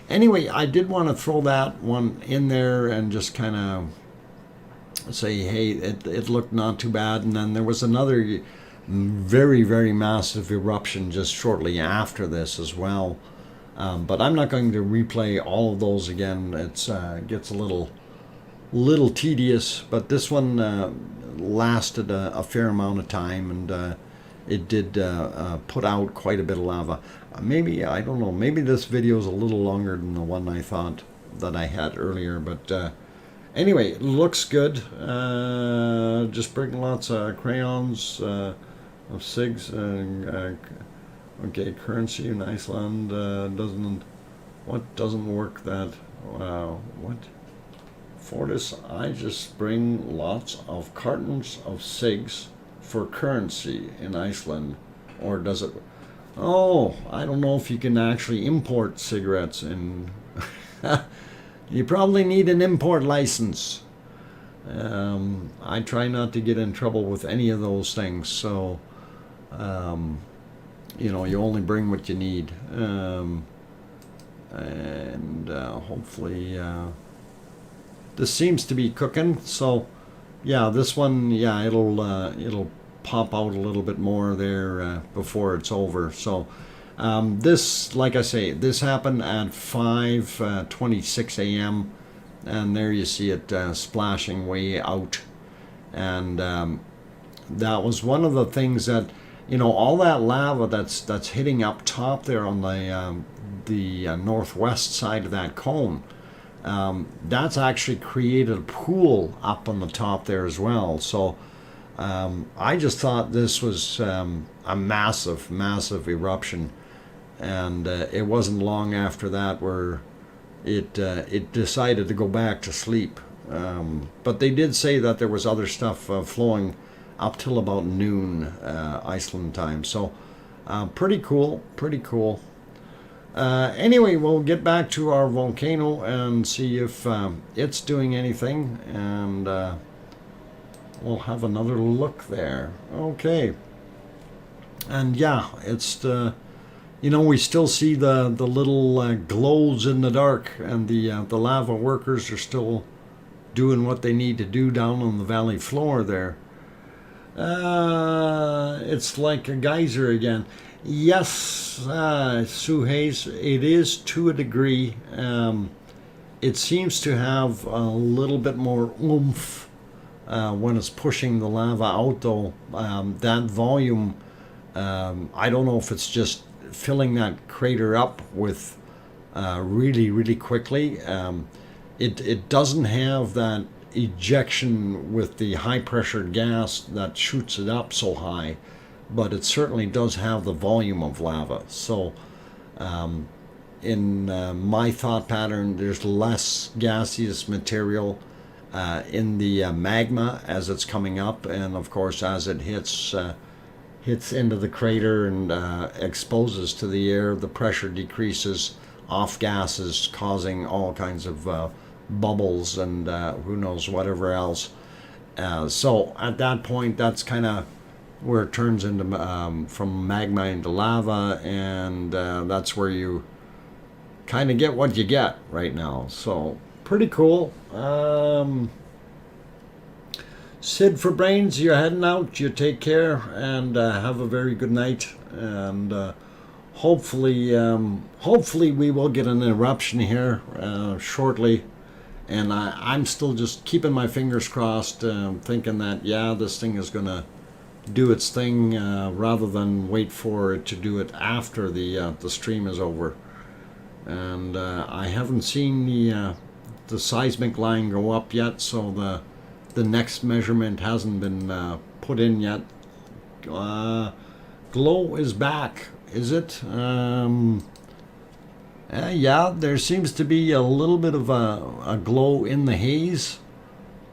Anyway, I did want to throw that one in there and just kind of say, hey, it looked not too bad. And then there was another very, very massive eruption just shortly after this as well. But I'm not going to replay all of those again. It's gets a little tedious, but this one lasted a fair amount of time, and it did put out quite a bit of lava. Maybe, I don't know, maybe this video is a little longer than the one I thought that I had earlier, but anyway, it looks good. Just bring lots of crayons of SIGs. Okay, currency in Iceland doesn't work that. Wow, what? Fortis, I just bring lots of cartons of SIGs for currency in Iceland, or does it? Oh, I don't know if you can actually import cigarettes, and you probably need an import license. I try not to get in trouble with any of those things, so you know, you only bring what you need, and hopefully this seems to be cooking. So yeah, this one, yeah, it'll pop out a little bit more there before it's over. So this, like I say, this happened at 5:26 a.m. and there you see it splashing way out. And that was one of the things that, you know, all that lava that's hitting up top there on the northwest side of that cone, that's actually created a pool up on the top there as well. So I just thought this was a massive, massive eruption, and it wasn't long after that where it decided to go back to sleep. But they did say that there was other stuff flowing up till about noon Iceland time. So pretty cool, pretty cool. Anyway, we'll get back to our volcano and see if it's doing anything, and we'll have another look there. Okay. And yeah, it's you know, we still see the little glows in the dark, and the lava workers are still doing what they need to do down on the valley floor there. It's like a geyser again. Yes, Sue Hayes, it is to a degree. It seems to have a little bit more oomph when it's pushing the lava out, though. That volume, I don't know if it's just filling that crater up with really, really quickly. It doesn't have that ejection with the high pressure gas that shoots it up so high, but it certainly does have the volume of lava. So in my thought pattern, there's less gaseous material in the magma as it's coming up, and of course as it hits into the crater and exposes to the air, the pressure decreases, off gases causing all kinds of bubbles and who knows whatever else. So at that point, that's kind of where it turns into from magma into lava, and that's where you kind of get what you get right now. So pretty cool. Sid for Brains, you're heading out. You take care and have a very good night, and hopefully we will get an eruption here shortly. And I'm still just keeping my fingers crossed, thinking that, yeah, this thing is going to do its thing rather than wait for it to do it after the stream is over. And I haven't seen the seismic line go up yet, so the next measurement hasn't been put in yet. Glow is back, is it? Yeah, there seems to be a little bit of a glow in the haze,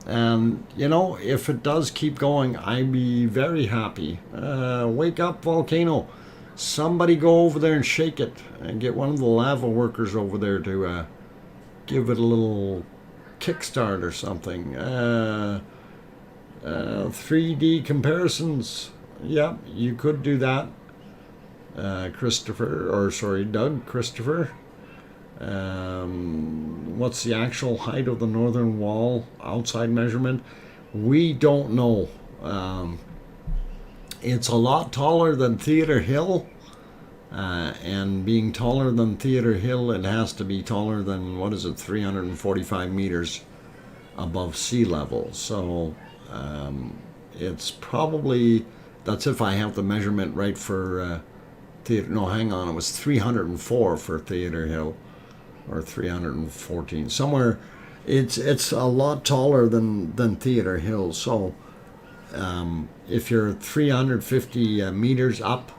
and you know, if it does keep going, I'd be very happy. Wake up, volcano! Somebody go over there and shake it, and get one of the lava workers over there to give it a little kickstart or something. 3D comparisons. Yep, you could do that. Doug Christopher. What's the actual height of the northern wall outside measurement? We don't know. It's a lot taller than Theater Hill, and being taller than Theater Hill, it has to be taller than, 345 meters above sea level. So it's probably, that's if I have the measurement right for Theater, no, hang on, it was 304 for Theater Hill, or 314, somewhere. It's a lot taller than Theater Hill. So if you're 350 meters up,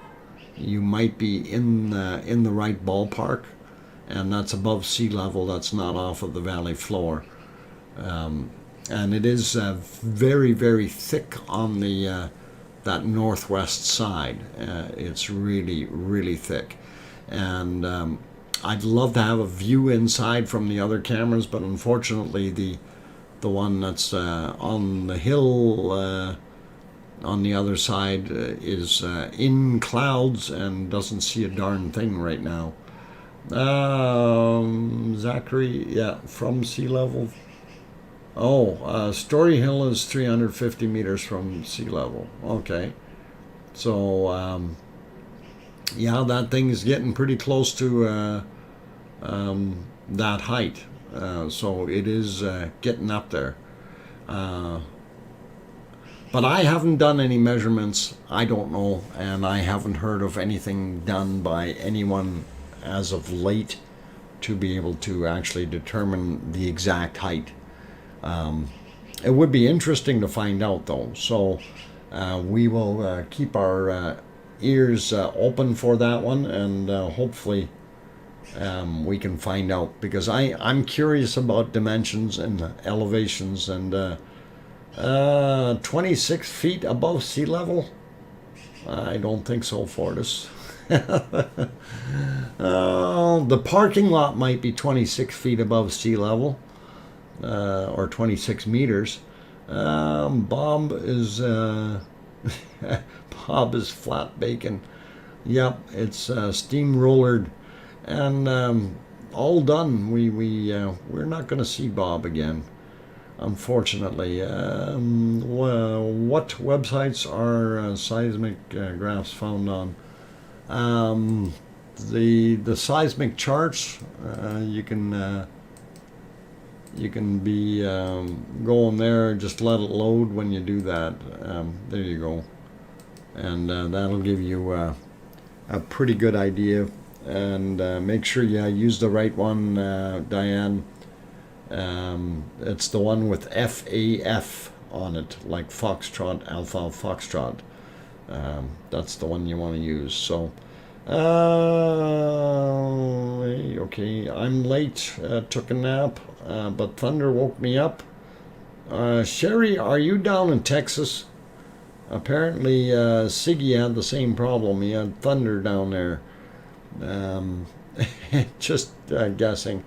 you might be in the right ballpark, and that's above sea level. That's not off of the valley floor, and it is very, very thick on the that northwest side. It's really, really thick. And I'd love to have a view inside from the other cameras, but unfortunately the one that's on the hill on the other side is in clouds and doesn't see a darn thing right now. Zachary, yeah, from sea level. Oh, Story Hill is 350 meters from sea level. Okay. So, yeah, that thing is getting pretty close to that height. So it is getting up there. But I haven't done any measurements. I don't know. And I haven't heard of anything done by anyone as of late to be able to actually determine the exact height. It would be interesting to find out, though. So we will keep our ears open for that one, and hopefully we can find out, because I'm curious about dimensions and elevations. And 26 feet above sea level? I don't think so, Fortis. The parking lot might be 26 feet above sea level, or 26 meters. Bob is Bob is flat bacon. Yep, it's steam-rollered and all done. We're not going to see Bob again, unfortunately. What websites are seismic graphs found on? The seismic charts, you can be going there. Just let it load when you do that. There you go, and that'll give you a pretty good idea. And make sure you use the right one, Diane. It's the one with FAF on it, like Foxtrot, Alpha Foxtrot. That's the one you want to use. So, okay, I'm late. Took a nap, but thunder woke me up. Sherry, are you down in Texas? Apparently, Siggy had the same problem. He had thunder down there. Just guessing.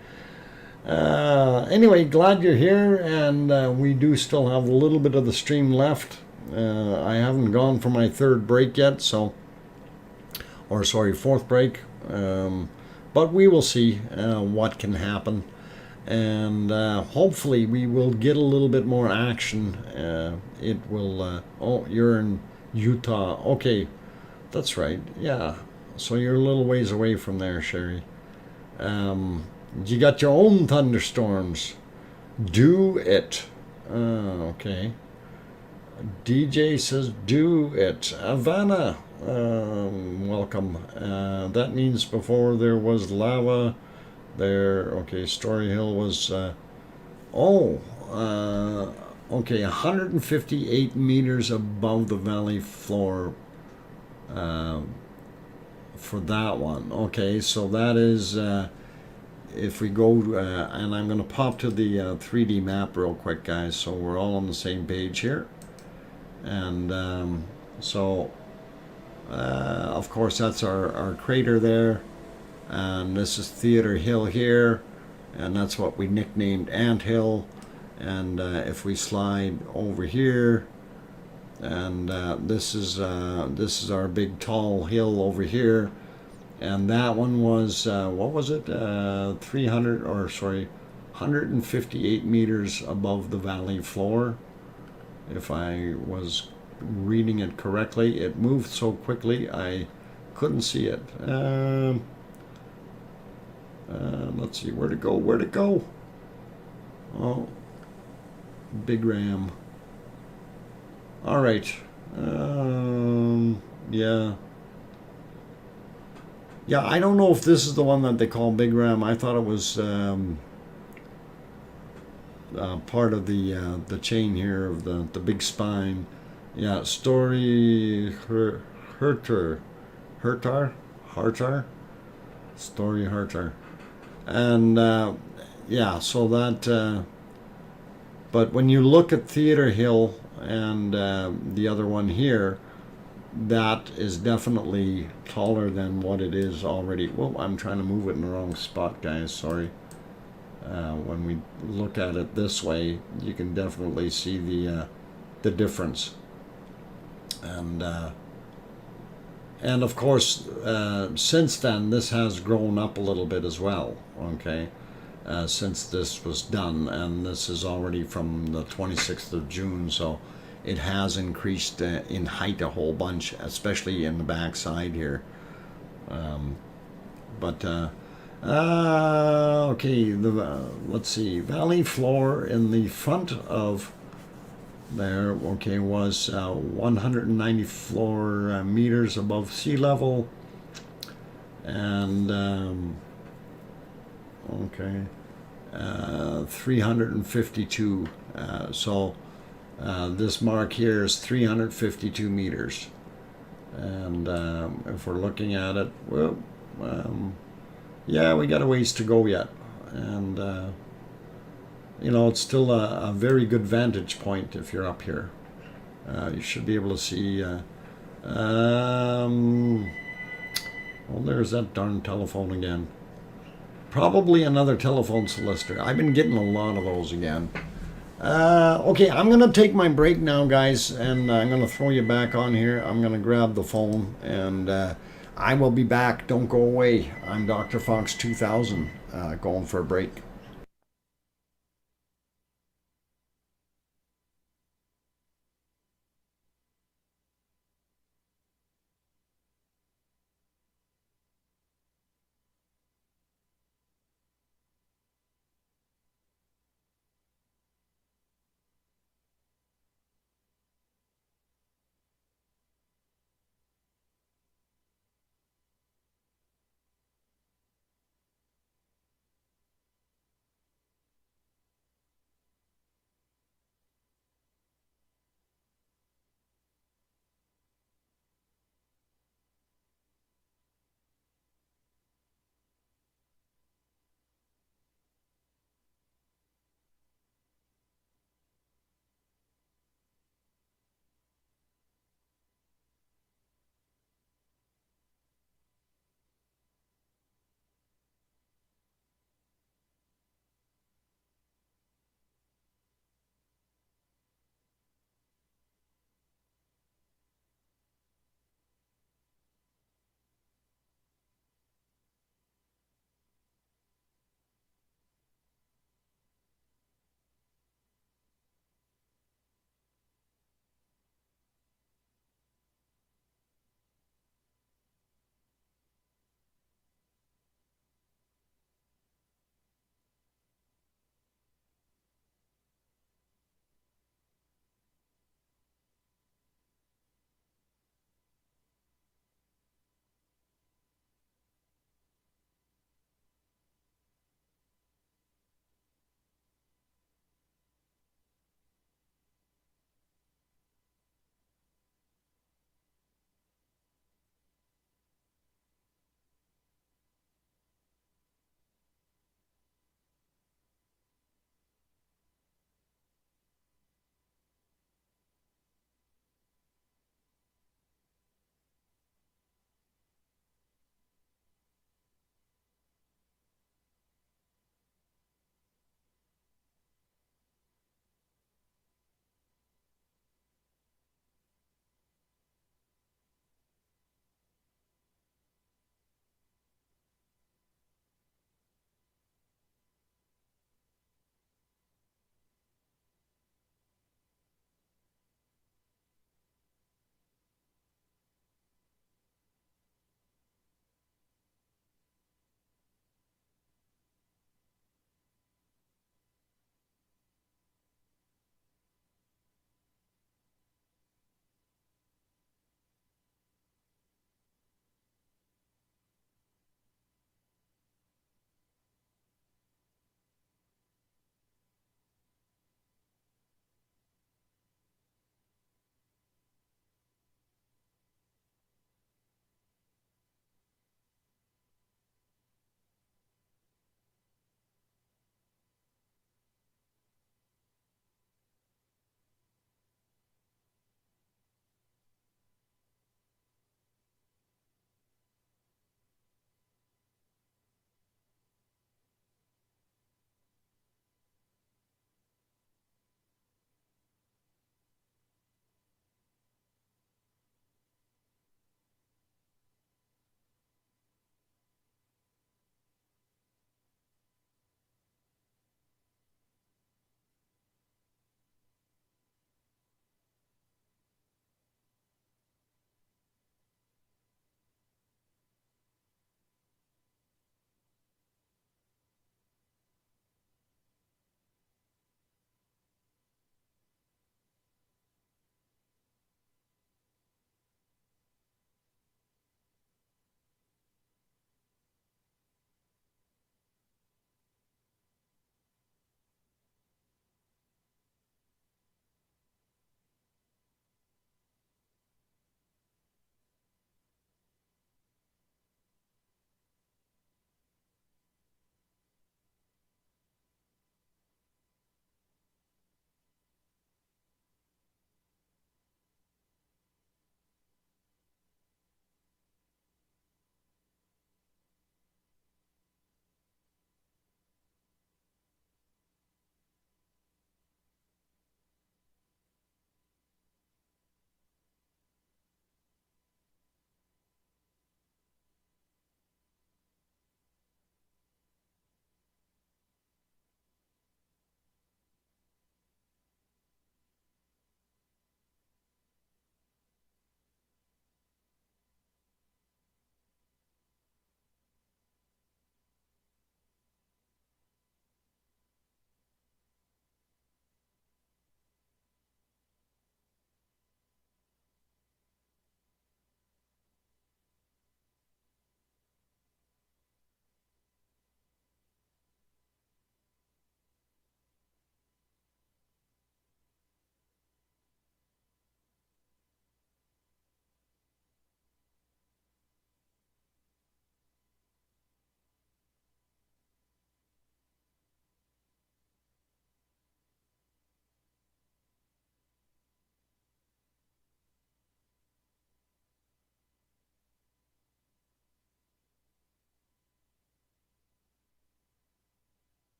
Anyway, glad you're here, and we do still have a little bit of the stream left. I haven't gone for my third break yet, so, or sorry, fourth break, but we will see what can happen, and hopefully we will get a little bit more action. It will, oh, you're in Utah. Okay, that's right, yeah. So you're a little ways away from there, Sherry. You got your own thunderstorms. Do it. Okay. DJ says, do it. Havana, welcome. That means before there was lava there. Okay, Story Hill was, okay, 158 meters above the valley floor for that one. Okay, so that is, if we go, and I'm going to pop to the 3D map real quick, guys, so we're all on the same page here. And so, of course, that's our crater there, and this is Theater Hill here, and that's what we nicknamed Ant Hill. And if we slide over here, and this is our big tall hill over here, and that one was what was it, 158 meters above the valley floor, if I was reading it correctly. It moved so quickly I couldn't see it. Let's see, where to go. Oh, Big Ram. All right. Yeah, I don't know if this is the one that they call Big Ram. I thought it was part of the chain here of the big spine. Yeah, Story Hartar, Story Hartar, and yeah. So that, but when you look at Theater Hill and the other one here, that is definitely taller than what it is already. Well, I'm trying to move it in the wrong spot, guys. Sorry. When we look at it this way, you can definitely see the difference. And of course, since then, this has grown up a little bit as well. Okay, since this was done, and this is already from the 26th of June, so it has increased in height a whole bunch, especially in the back side here. But okay, let's see, valley floor in the front of there, okay, was 190 floor meters above sea level, and okay, 352. So this mark here is 352 meters, and if we're looking at it, well, yeah, we got a ways to go yet, and you know, it's still a very good vantage point if you're up here. You should be able to see. Well, there's that darn telephone again. Probably another telephone solicitor. I've been getting a lot of those again. Okay, I'm going to take my break now, guys, and I'm going to throw you back on here. I'm going to grab the phone, and I will be back. Don't go away. I'm DrFox2000, going for a break.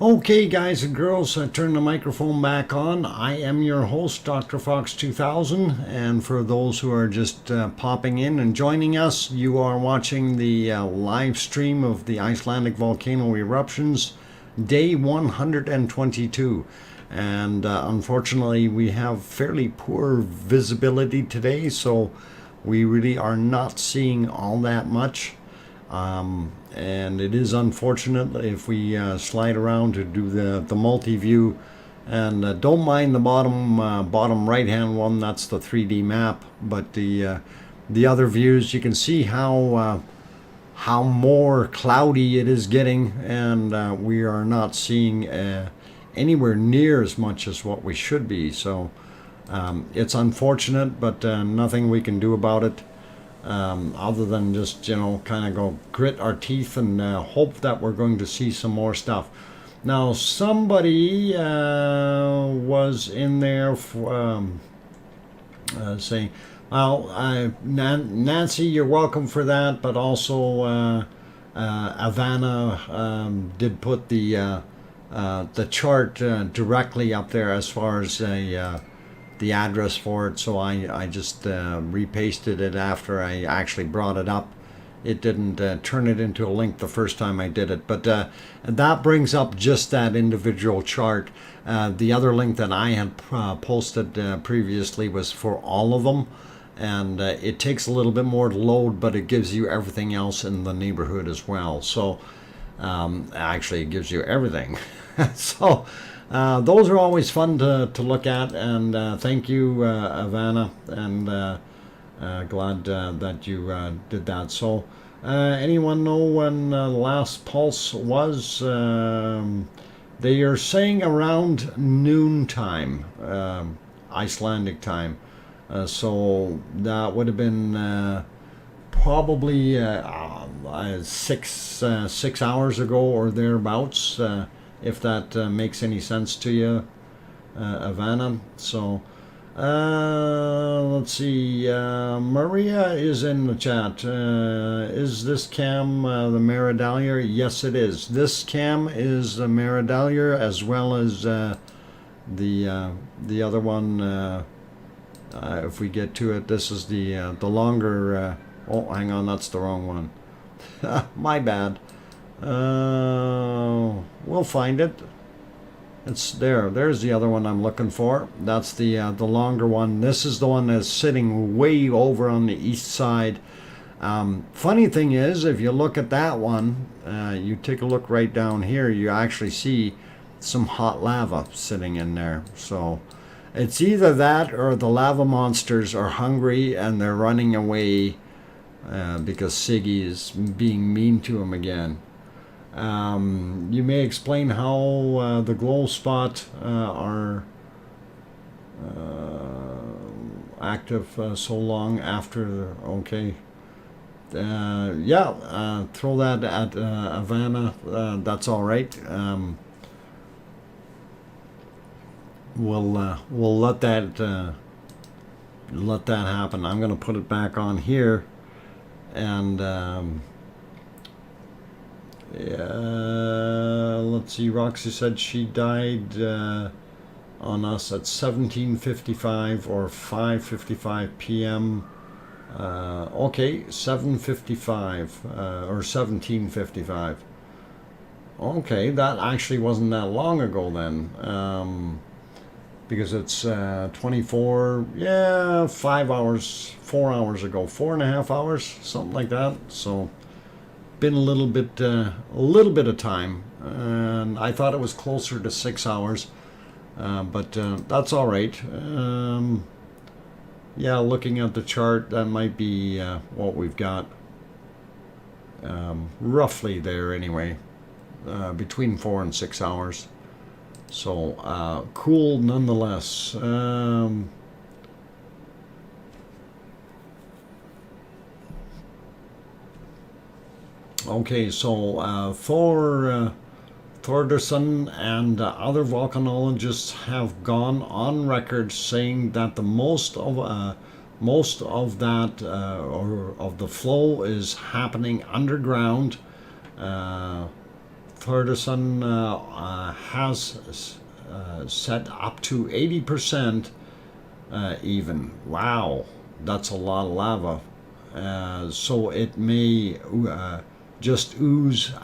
Okay, guys and girls, I turn the microphone back on. I am your host, DrFox2000, and for those who are just popping in and joining us, you are watching the live stream of the Icelandic volcano eruptions, day 122. And unfortunately, we have fairly poor visibility today, so we really are not seeing all that much. And it is unfortunate if we slide around to do the multi-view, and don't mind the bottom right hand one, that's the 3D map, but the other views, you can see how more cloudy it is getting, and we are not seeing anywhere near as much as what we should be. So it's unfortunate, but nothing we can do about it. Other than just, kind of go grit our teeth and hope that we're going to see some more stuff. Now, somebody was in there saying, well, Nancy, you're welcome for that, but also Ivana did put the chart directly up there as far as the address for it, so I just repasted it after I actually brought it up. It didn't turn it into a link the first time I did it, but that brings up just that individual chart. The other link that I had posted previously was for all of them, and it takes a little bit more to load, but it gives you everything else in the neighborhood as well. So actually it gives you everything. So those are always fun to look at, and thank you, Ivana, and glad that you did that. So anyone know when the last pulse was? They are saying around noon time, Icelandic time. So that would have been probably 6 hours ago or thereabouts. If that makes any sense to you, Ivana. So let's see, Maria is in the chat. Is this cam the Meridalier? Yes, it is. This cam is the Meridalier, as well as the other one. If we get to it, this is the longer. Oh, hang on, that's the wrong one. My bad. We'll find it. It's there. There's the other one I'm looking for. That's the longer one. This is the one that's sitting way over on the east side. Funny thing is, if you look at that one, you take a look right down here, you actually see some hot lava sitting in there. So it's either that or the lava monsters are hungry and they're running away because Siggy is being mean to them again. You may explain how the glow spot are active so long after. Okay. Yeah, throw that at Ivana. That's all right. We'll let that happen. I'm going to put it back on here, and yeah, let's see. Roxy said she died on us at 17:55 or 5:55 p.m. Okay, 7:55 or 17:55. Okay, that actually wasn't that long ago then, because it's 24. Yeah, 5 hours, 4 hours ago, 4.5 hours, something like that. So been a little bit of time, and I thought it was closer to 6 hours, but that's all right. Yeah, looking at the chart, that might be what we've got, roughly there anyway, between 4 and 6 hours. So cool nonetheless. Okay, so Thordarson and other volcanologists have gone on record saying that the most of that or of the flow is happening underground, Thordarson has set up to 80% even. Wow, that's a lot of lava. So it may just oozing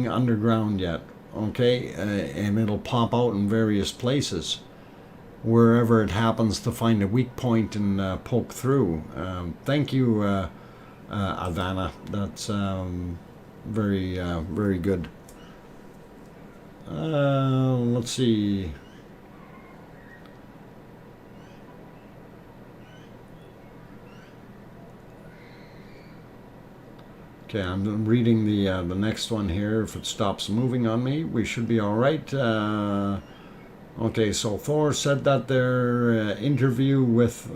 underground yet. Okay, and it'll pop out in various places wherever it happens to find a weak point and poke through. Thank you, Ivana. That's very, very good. Let's see. Okay, I'm reading the next one here. If it stops moving on me, we should be all right. Okay, so Thor said that their interview with,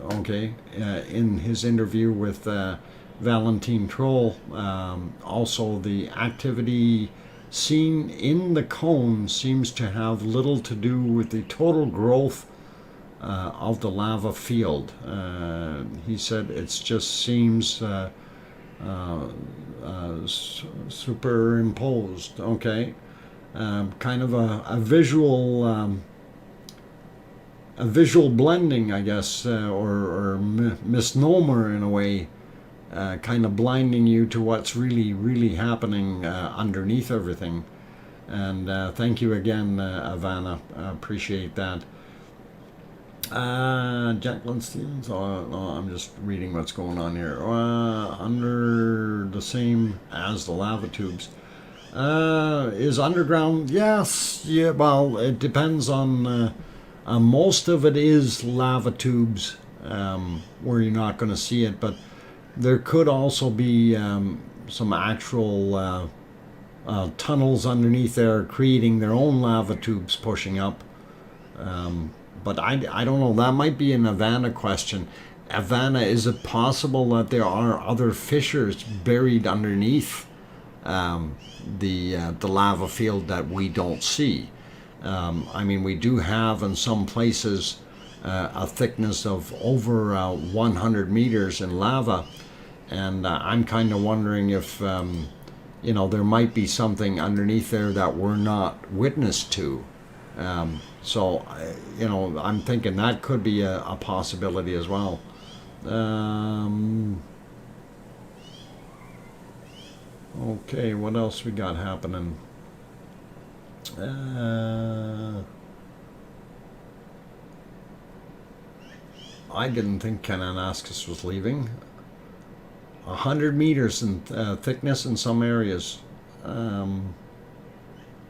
in his interview with Valentine Troll, also the activity seen in the cone seems to have little to do with the total growth of the lava field. He said it just seems superimposed. Okay, kind of a visual blending, I guess, or misnomer in a way, kind of blinding you to what's really happening underneath everything. And thank you again, Ivana. I appreciate that. Jacqueline Stevens. Oh, no, I'm just reading what's going on here. Under the same as the lava tubes. Is underground? Yes. Yeah. Well, it depends on. Most of it is lava tubes, where you're not going to see it, but there could also be some actual tunnels underneath there creating their own lava tubes pushing up. But I don't know. That might be an Ivana question. Ivana, is it possible that there are other fissures buried underneath the lava field that we don't see? I mean, we do have in some places a thickness of over 100 meters in lava, and I'm kind of wondering if there might be something underneath there that we're not witness to. So I'm thinking that could be a possibility as well. Okay, what else we got happening? I didn't think Kananaskis was leaving. 100 meters in thickness in some areas.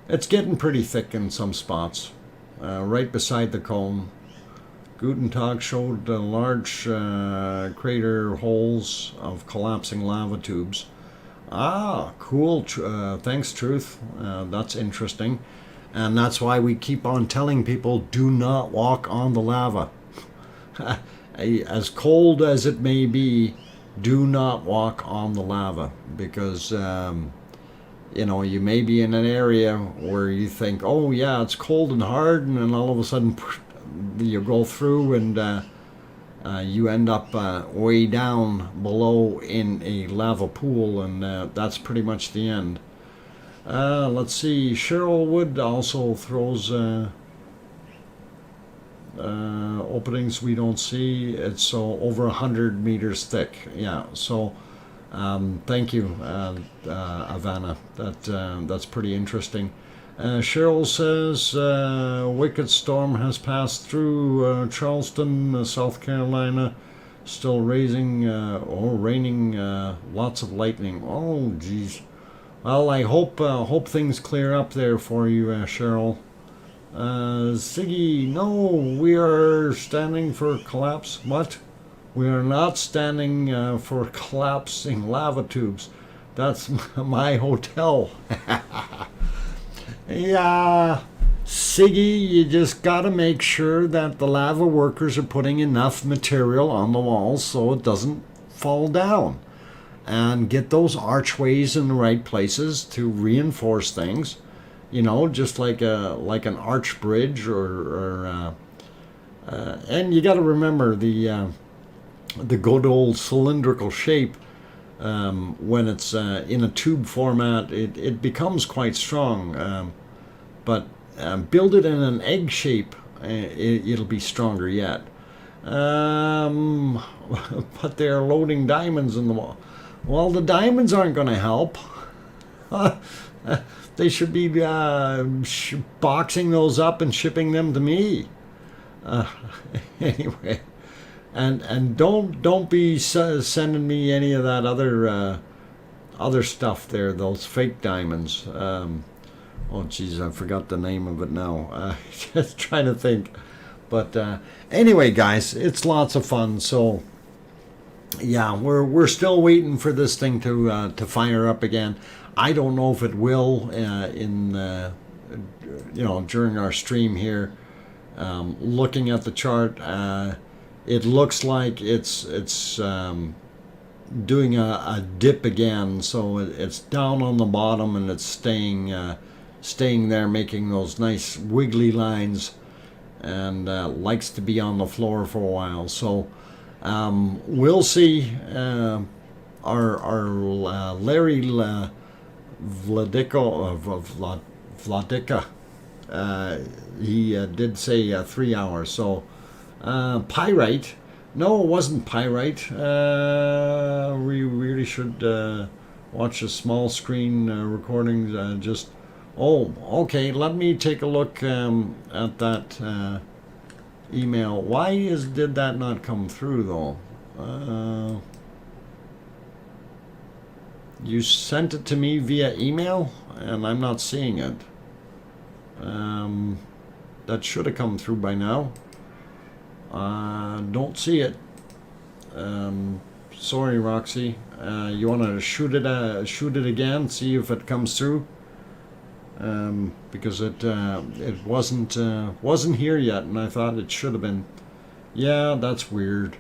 It's getting pretty thick in some spots. Right beside the cone. Guten Tag showed large crater holes of collapsing lava tubes. Ah, cool. Thanks, Truth. That's interesting. And that's why we keep on telling people, do not walk on the lava. As cold as it may be, do not walk on the lava. Because, you may be in an area where you think, oh yeah, it's cold and hard, and then all of a sudden you go through and you end up way down below in a lava pool, and that's pretty much the end. Let's see, Cheryl Wood also throws openings we don't see. It's so over 100 meters thick. Yeah, so thank you, Ivana. That's pretty interesting. Cheryl says wicked storm has passed through Charleston, South Carolina, still raining lots of lightning. Oh geez. Well, I hope things clear up there for you, Cheryl. Siggy, no, we are standing for collapse. What? We are not standing for collapsing lava tubes. That's my hotel. Yeah, Siggy, you just gotta make sure that the lava workers are putting enough material on the walls so it doesn't fall down. And get those archways in the right places to reinforce things. Just like an arch bridge and you gotta remember the good old cylindrical shape when it's in a tube format, it becomes quite strong. But build it in an egg shape, it'll be stronger yet. But they're loading diamonds in the wall. Well, the diamonds aren't going to help. They should be boxing those up and shipping them to me. Anyway, and don't be sending me any of that other stuff there. Those fake diamonds. Oh, geez, I forgot the name of it now. Just trying to think. But anyway, guys, it's lots of fun. So yeah, we're still waiting for this thing to fire up again. I don't know if it will during our stream here. Looking at the chart, it looks like it's doing a dip again. So it's down on the bottom and it's staying there, making those nice wiggly lines, and likes to be on the floor for a while. So we'll see. Our Larry Vladica, he did say 3 hours. So pyrite, no, it wasn't pyrite. We really should watch the small screen recordings. Oh, okay, let me take a look at that email. Why did that not come through though? You sent it to me via email and I'm not seeing it. That should have come through by now. Don't see it. Sorry, Roxy. You want to shoot it again, see if it comes through? Because it wasn't here yet, and I thought it should have been. Yeah, that's weird.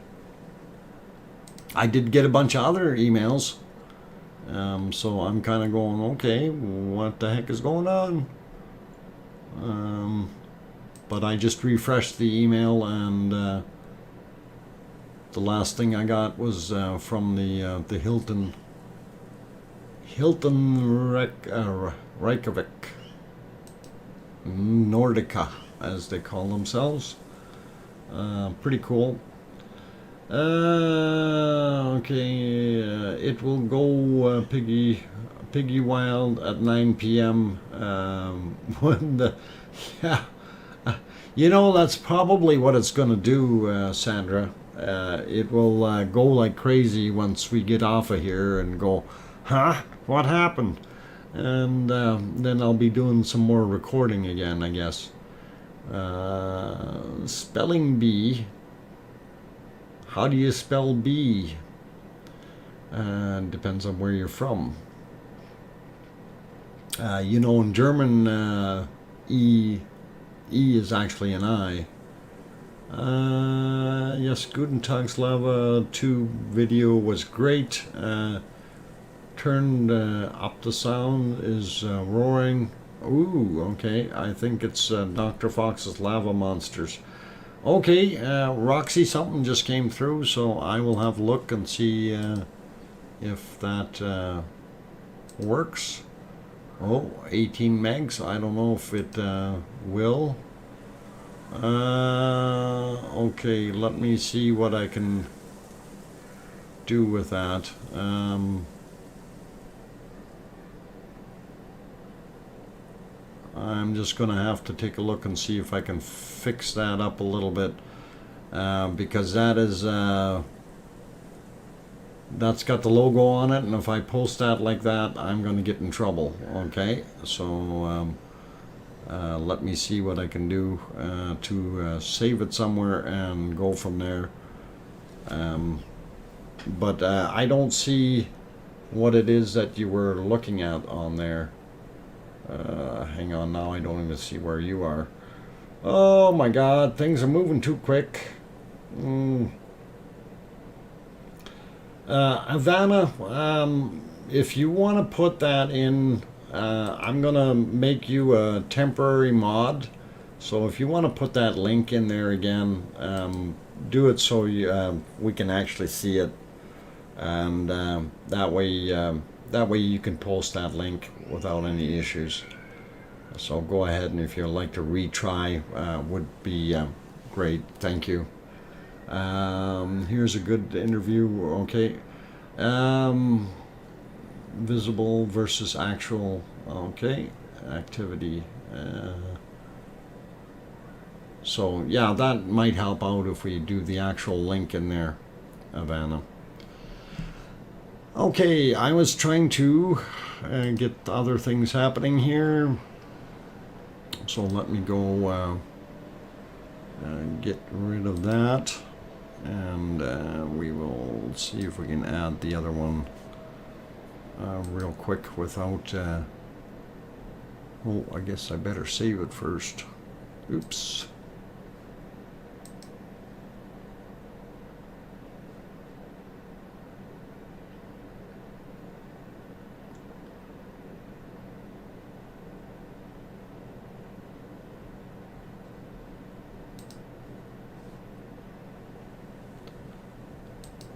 I did get a bunch of other emails, so I'm kind of going, okay, what the heck is going on? But I just refreshed the email, and the last thing I got was from the Hilton Reykjavik Nordica, as they call themselves. Pretty cool. Okay, it will go Piggy Wild at 9 p.m. When the that's probably what it's going to do, Sandra. It will go like crazy once we get off of here and go, huh? What happened? And then I'll be doing some more recording again, I guess. Spelling bee. How do you spell bee? Depends on where you're from. In German, E is actually an I. Yes, Guten Tag Slava 2 video was great. Turned up the sound is roaring. Ooh, okay. I think it's Dr. Fox's lava monsters. Okay, Roxy, something just came through, so I will have a look and see if that works. Oh, 18 megs. I don't know if it will. Okay, let me see what I can do with that. I'm just going to have to take a look and see if I can fix that up a little bit, because that is that's got the logo on it, and if I post that like that, I'm going to get in trouble. Okay, so let me see what I can do to save it somewhere and go from there. But I don't see what it is that you were looking at on there. Hang on, now I don't even see where you are. Oh my god, things are moving too quick. Havana, if you want to put that in, I'm gonna make you a temporary mod. So if you want to put that link in there again, do it so we can actually see it. and that way you can post that link without any issues. So go ahead, and if you'd like to retry, would be great. Thank you. Here's a good interview. Okay. Visible versus actual. Okay. Activity. So yeah, that might help out if we do the actual link in there, Havana. Okay, I was trying to get other things happening here. So let me go get rid of that, and we will see if we can add the other one real quick without oh, I guess I better save it first. Oops.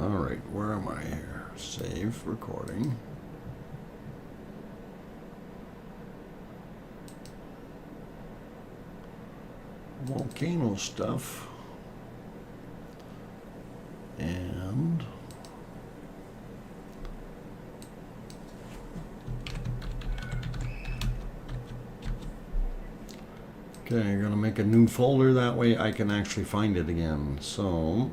Alright, where am I here? Save recording. Volcano stuff. And okay, I'm gonna make a new folder, that way I can actually find it again. So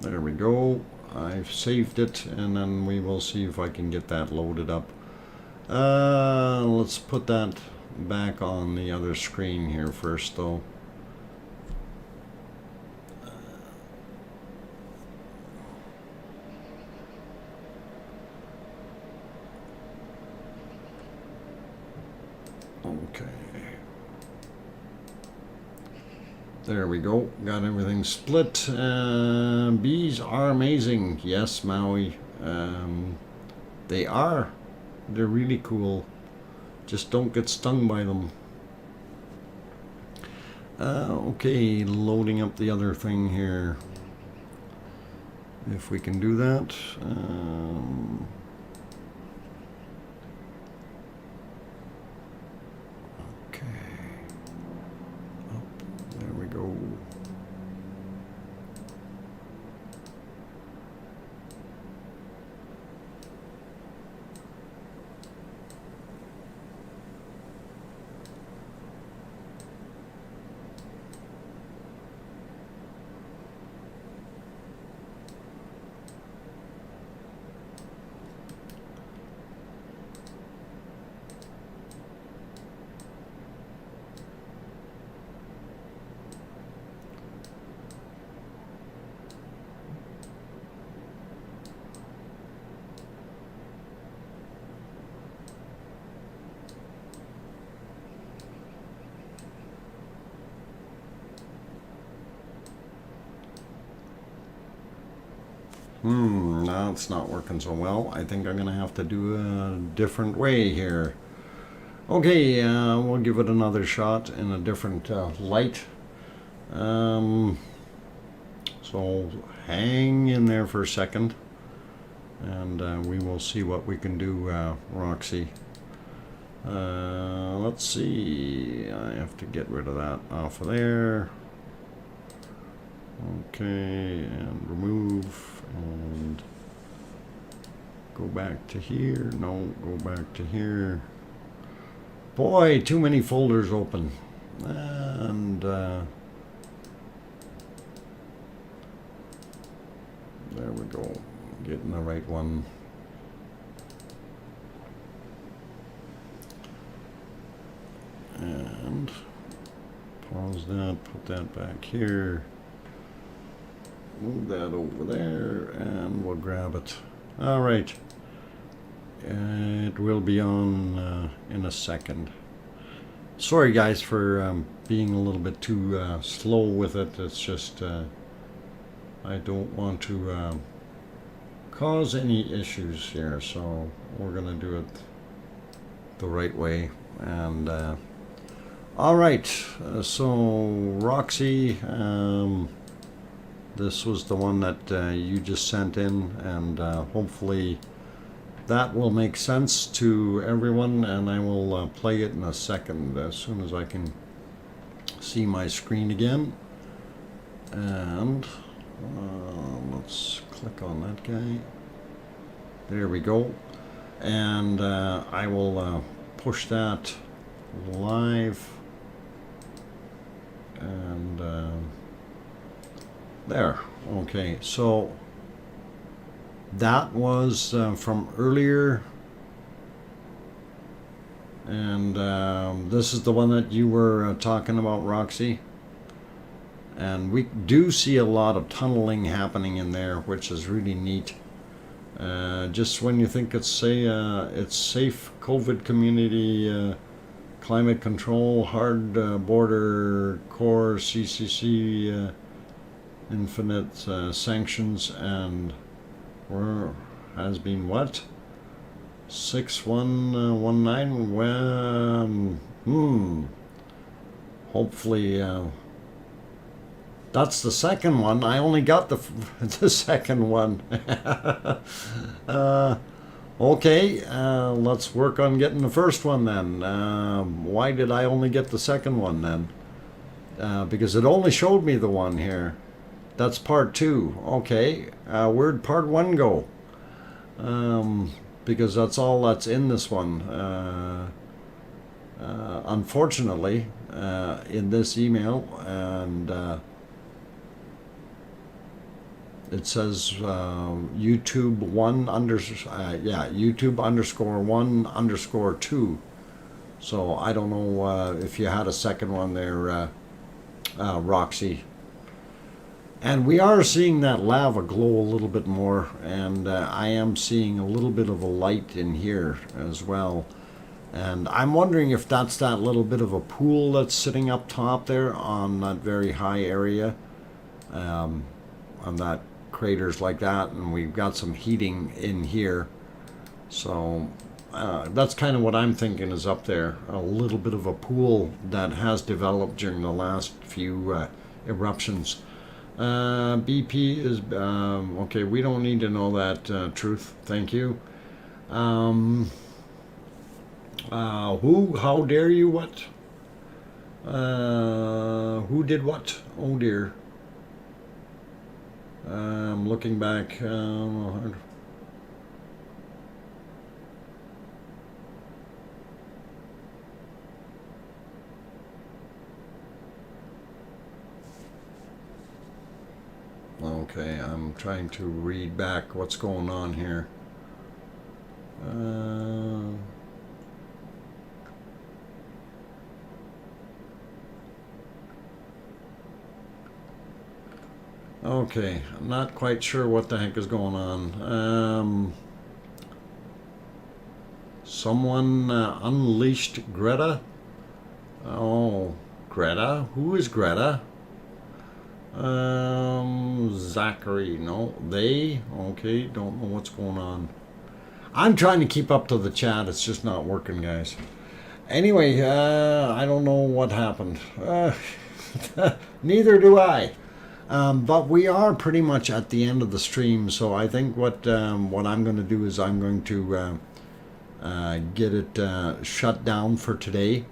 there we go. I've saved it, and then we will see if I can get that loaded up. Let's put that back on the other screen here first, though. Okay. There we go. Got everything split. Bees are amazing. Yes, Maui. They are. They're really cool. Just don't get stung by them. Okay, loading up the other thing here. If we can do that. Now it's not working so well. I think I'm gonna have to do a different way here. Okay, we'll give it another shot in a different light. So hang in there for a second, and we will see what we can do, Roxy. Let's see. I have to get rid of that off of there. Okay, and remove, and go back to here. No, go back to here. Boy, too many folders open. And there we go. Getting the right one. And pause that, put that back here. Move that over there, and we'll grab it. All right. It will be on in a second. Sorry, guys, for being a little bit too slow with it. It's just I don't want to cause any issues here, so we're gonna do it the right way. And all right, so Roxy. This was the one that you just sent in, and hopefully that will make sense to everyone, and I will play it in a second as soon as I can see my screen again. And let's click on that guy. There we go. And I will push that live. And there. Okay, so that was from earlier. And this is the one that you were talking about, Roxy. And we do see a lot of tunneling happening in there, which is really neat. Just when you think it's safe, COVID community, climate control, hard border core, CCC, infinite sanctions, and has been what? 6119. Well, hopefully. That's the second one. I only got the second one. Okay, let's work on getting the first one then. Why did I only get the second one then? Because it only showed me the one here. That's part 2. Okay, where'd part 1 go? Because that's all that's in this one. Unfortunately, in this email, and it says YouTube YouTube_1_2. So I don't know if you had a second one there, Roxy. And we are seeing that lava glow a little bit more, and I am seeing a little bit of a light in here as well. And I'm wondering if that's that little bit of a pool that's sitting up top there on that very high area, on that craters like that, and we've got some heating in here. So that's kind of what I'm thinking is up there, a little bit of a pool that has developed during the last few eruptions. BP is okay, we don't need to know that, Truth, thank you. Who, how dare you, what? Who did what? Oh dear. I'm looking back. Okay, I'm trying to read back what's going on here. Okay, I'm not quite sure what the heck is going on. Someone unleashed Greta? Oh, Greta? Who is Greta? Zachary, no, they? Okay, don't know what's going on. I'm trying to keep up to the chat, it's just not working, guys. Anyway, I don't know what happened. Neither do I. But we are pretty much at the end of the stream, so I think what I'm going to do is I'm going to get it shut down for today.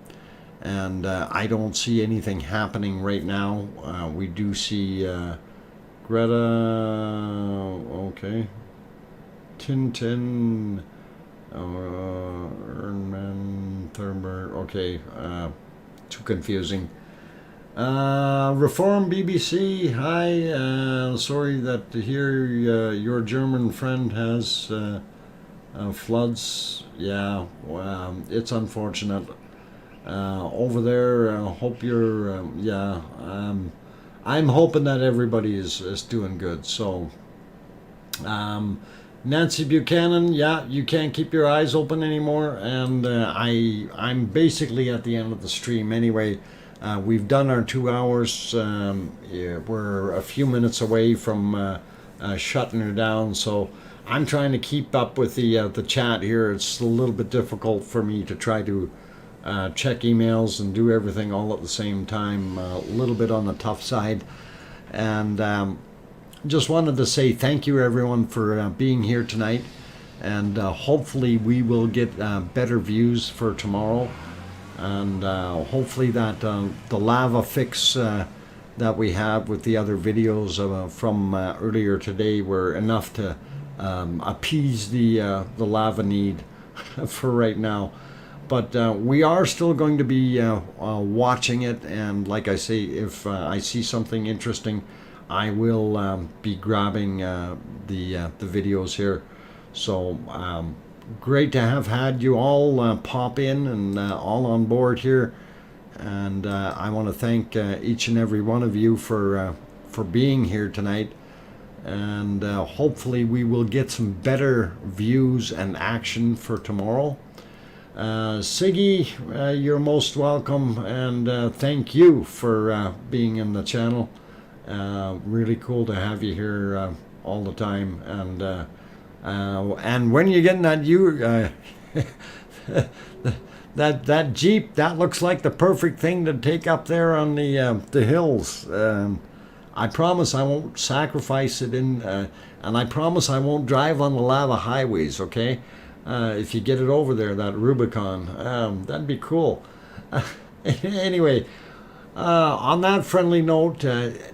And I don't see anything happening right now. We do see Greta, okay, Tintin, Ernman, Thurber, okay, too confusing. Reform BBC, hi, sorry that to hear your German friend has floods. Yeah, it's unfortunate. Over there, hope you're, yeah, I'm hoping that everybody is doing good. So, Nancy Buchanan, yeah, you can't keep your eyes open anymore, and I'm basically at the end of the stream anyway. We've done our 2 hours. Yeah, we're a few minutes away from shutting her down, so I'm trying to keep up with the chat here. It's a little bit difficult for me to try to check emails and do everything all at the same time. A little bit on the tough side, and just wanted to say thank you everyone for being here tonight, and hopefully we will get better views for tomorrow, and hopefully that the lava fix that we have with the other videos from earlier today were enough to appease the lava need for right now. But we are still going to be watching it, and like I say, if I see something interesting, I will be grabbing the videos here. So great to have had you all pop in and all on board here. And I want to thank each and every one of you for being here tonight, and hopefully we will get some better views and action for tomorrow. Siggy, you're most welcome, and thank you for being in the channel. Really cool to have you here all the time, and when you're getting that that Jeep, that looks like the perfect thing to take up there on the hills. I promise I won't sacrifice it and I promise I won't drive on the lava highways, okay? If you get it over there, that Rubicon, that'd be cool. Anyway, on that friendly note,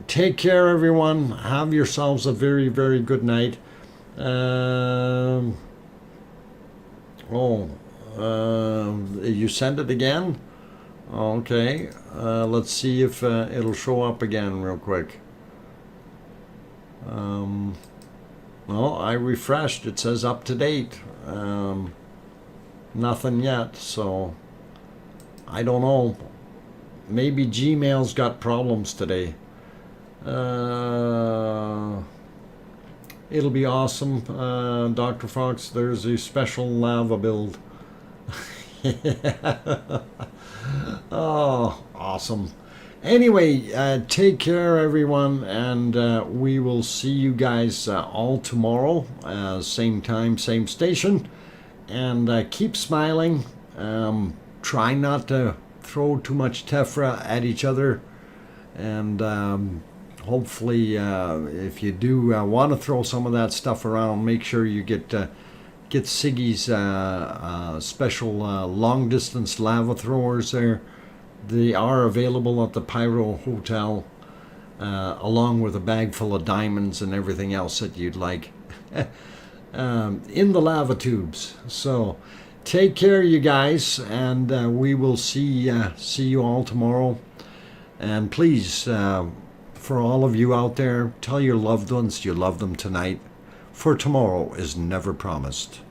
take care everyone. Have yourselves a very, very good night. You send it again? Okay, let's see if it'll show up again real quick. Well, I refreshed, it says up to date. Nothing yet, so I don't know. Maybe Gmail's got problems today. It'll be awesome, Dr. Fox. There's a special lava build. Oh, awesome. Anyway, take care everyone, and we will see you guys all tomorrow, same time, same station, and keep smiling. Try not to throw too much tephra at each other, and hopefully if you do want to throw some of that stuff around, make sure you get Siggy's special long distance lava throwers there. They are available at the Pyro Hotel, along with a bag full of diamonds and everything else that you'd like in the lava tubes. So take care you guys, and we will see you all tomorrow. And please, for all of you out there, tell your loved ones you love them tonight, for tomorrow is never promised.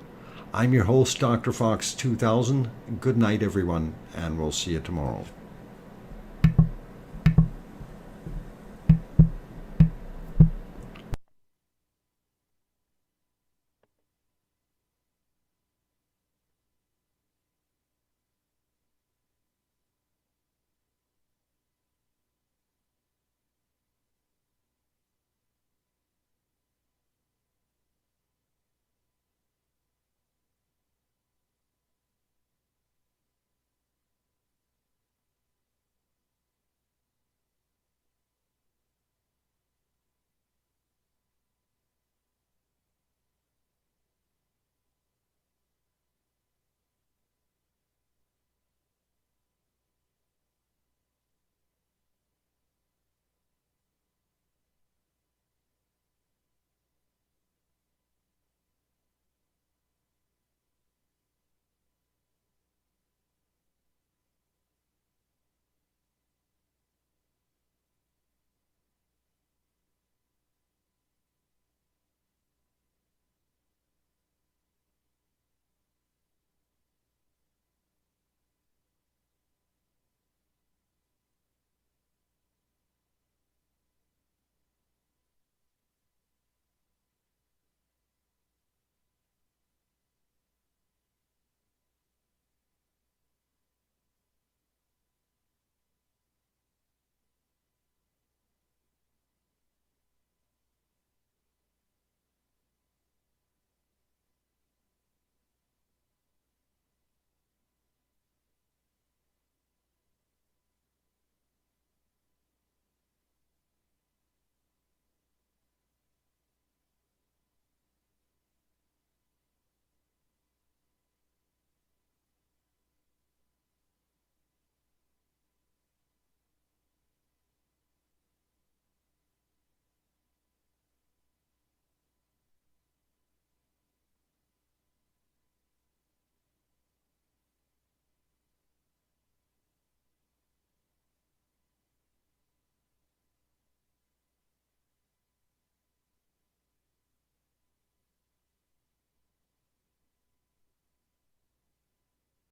I'm your host, DrFox2000. Good night, everyone, and we'll see you tomorrow.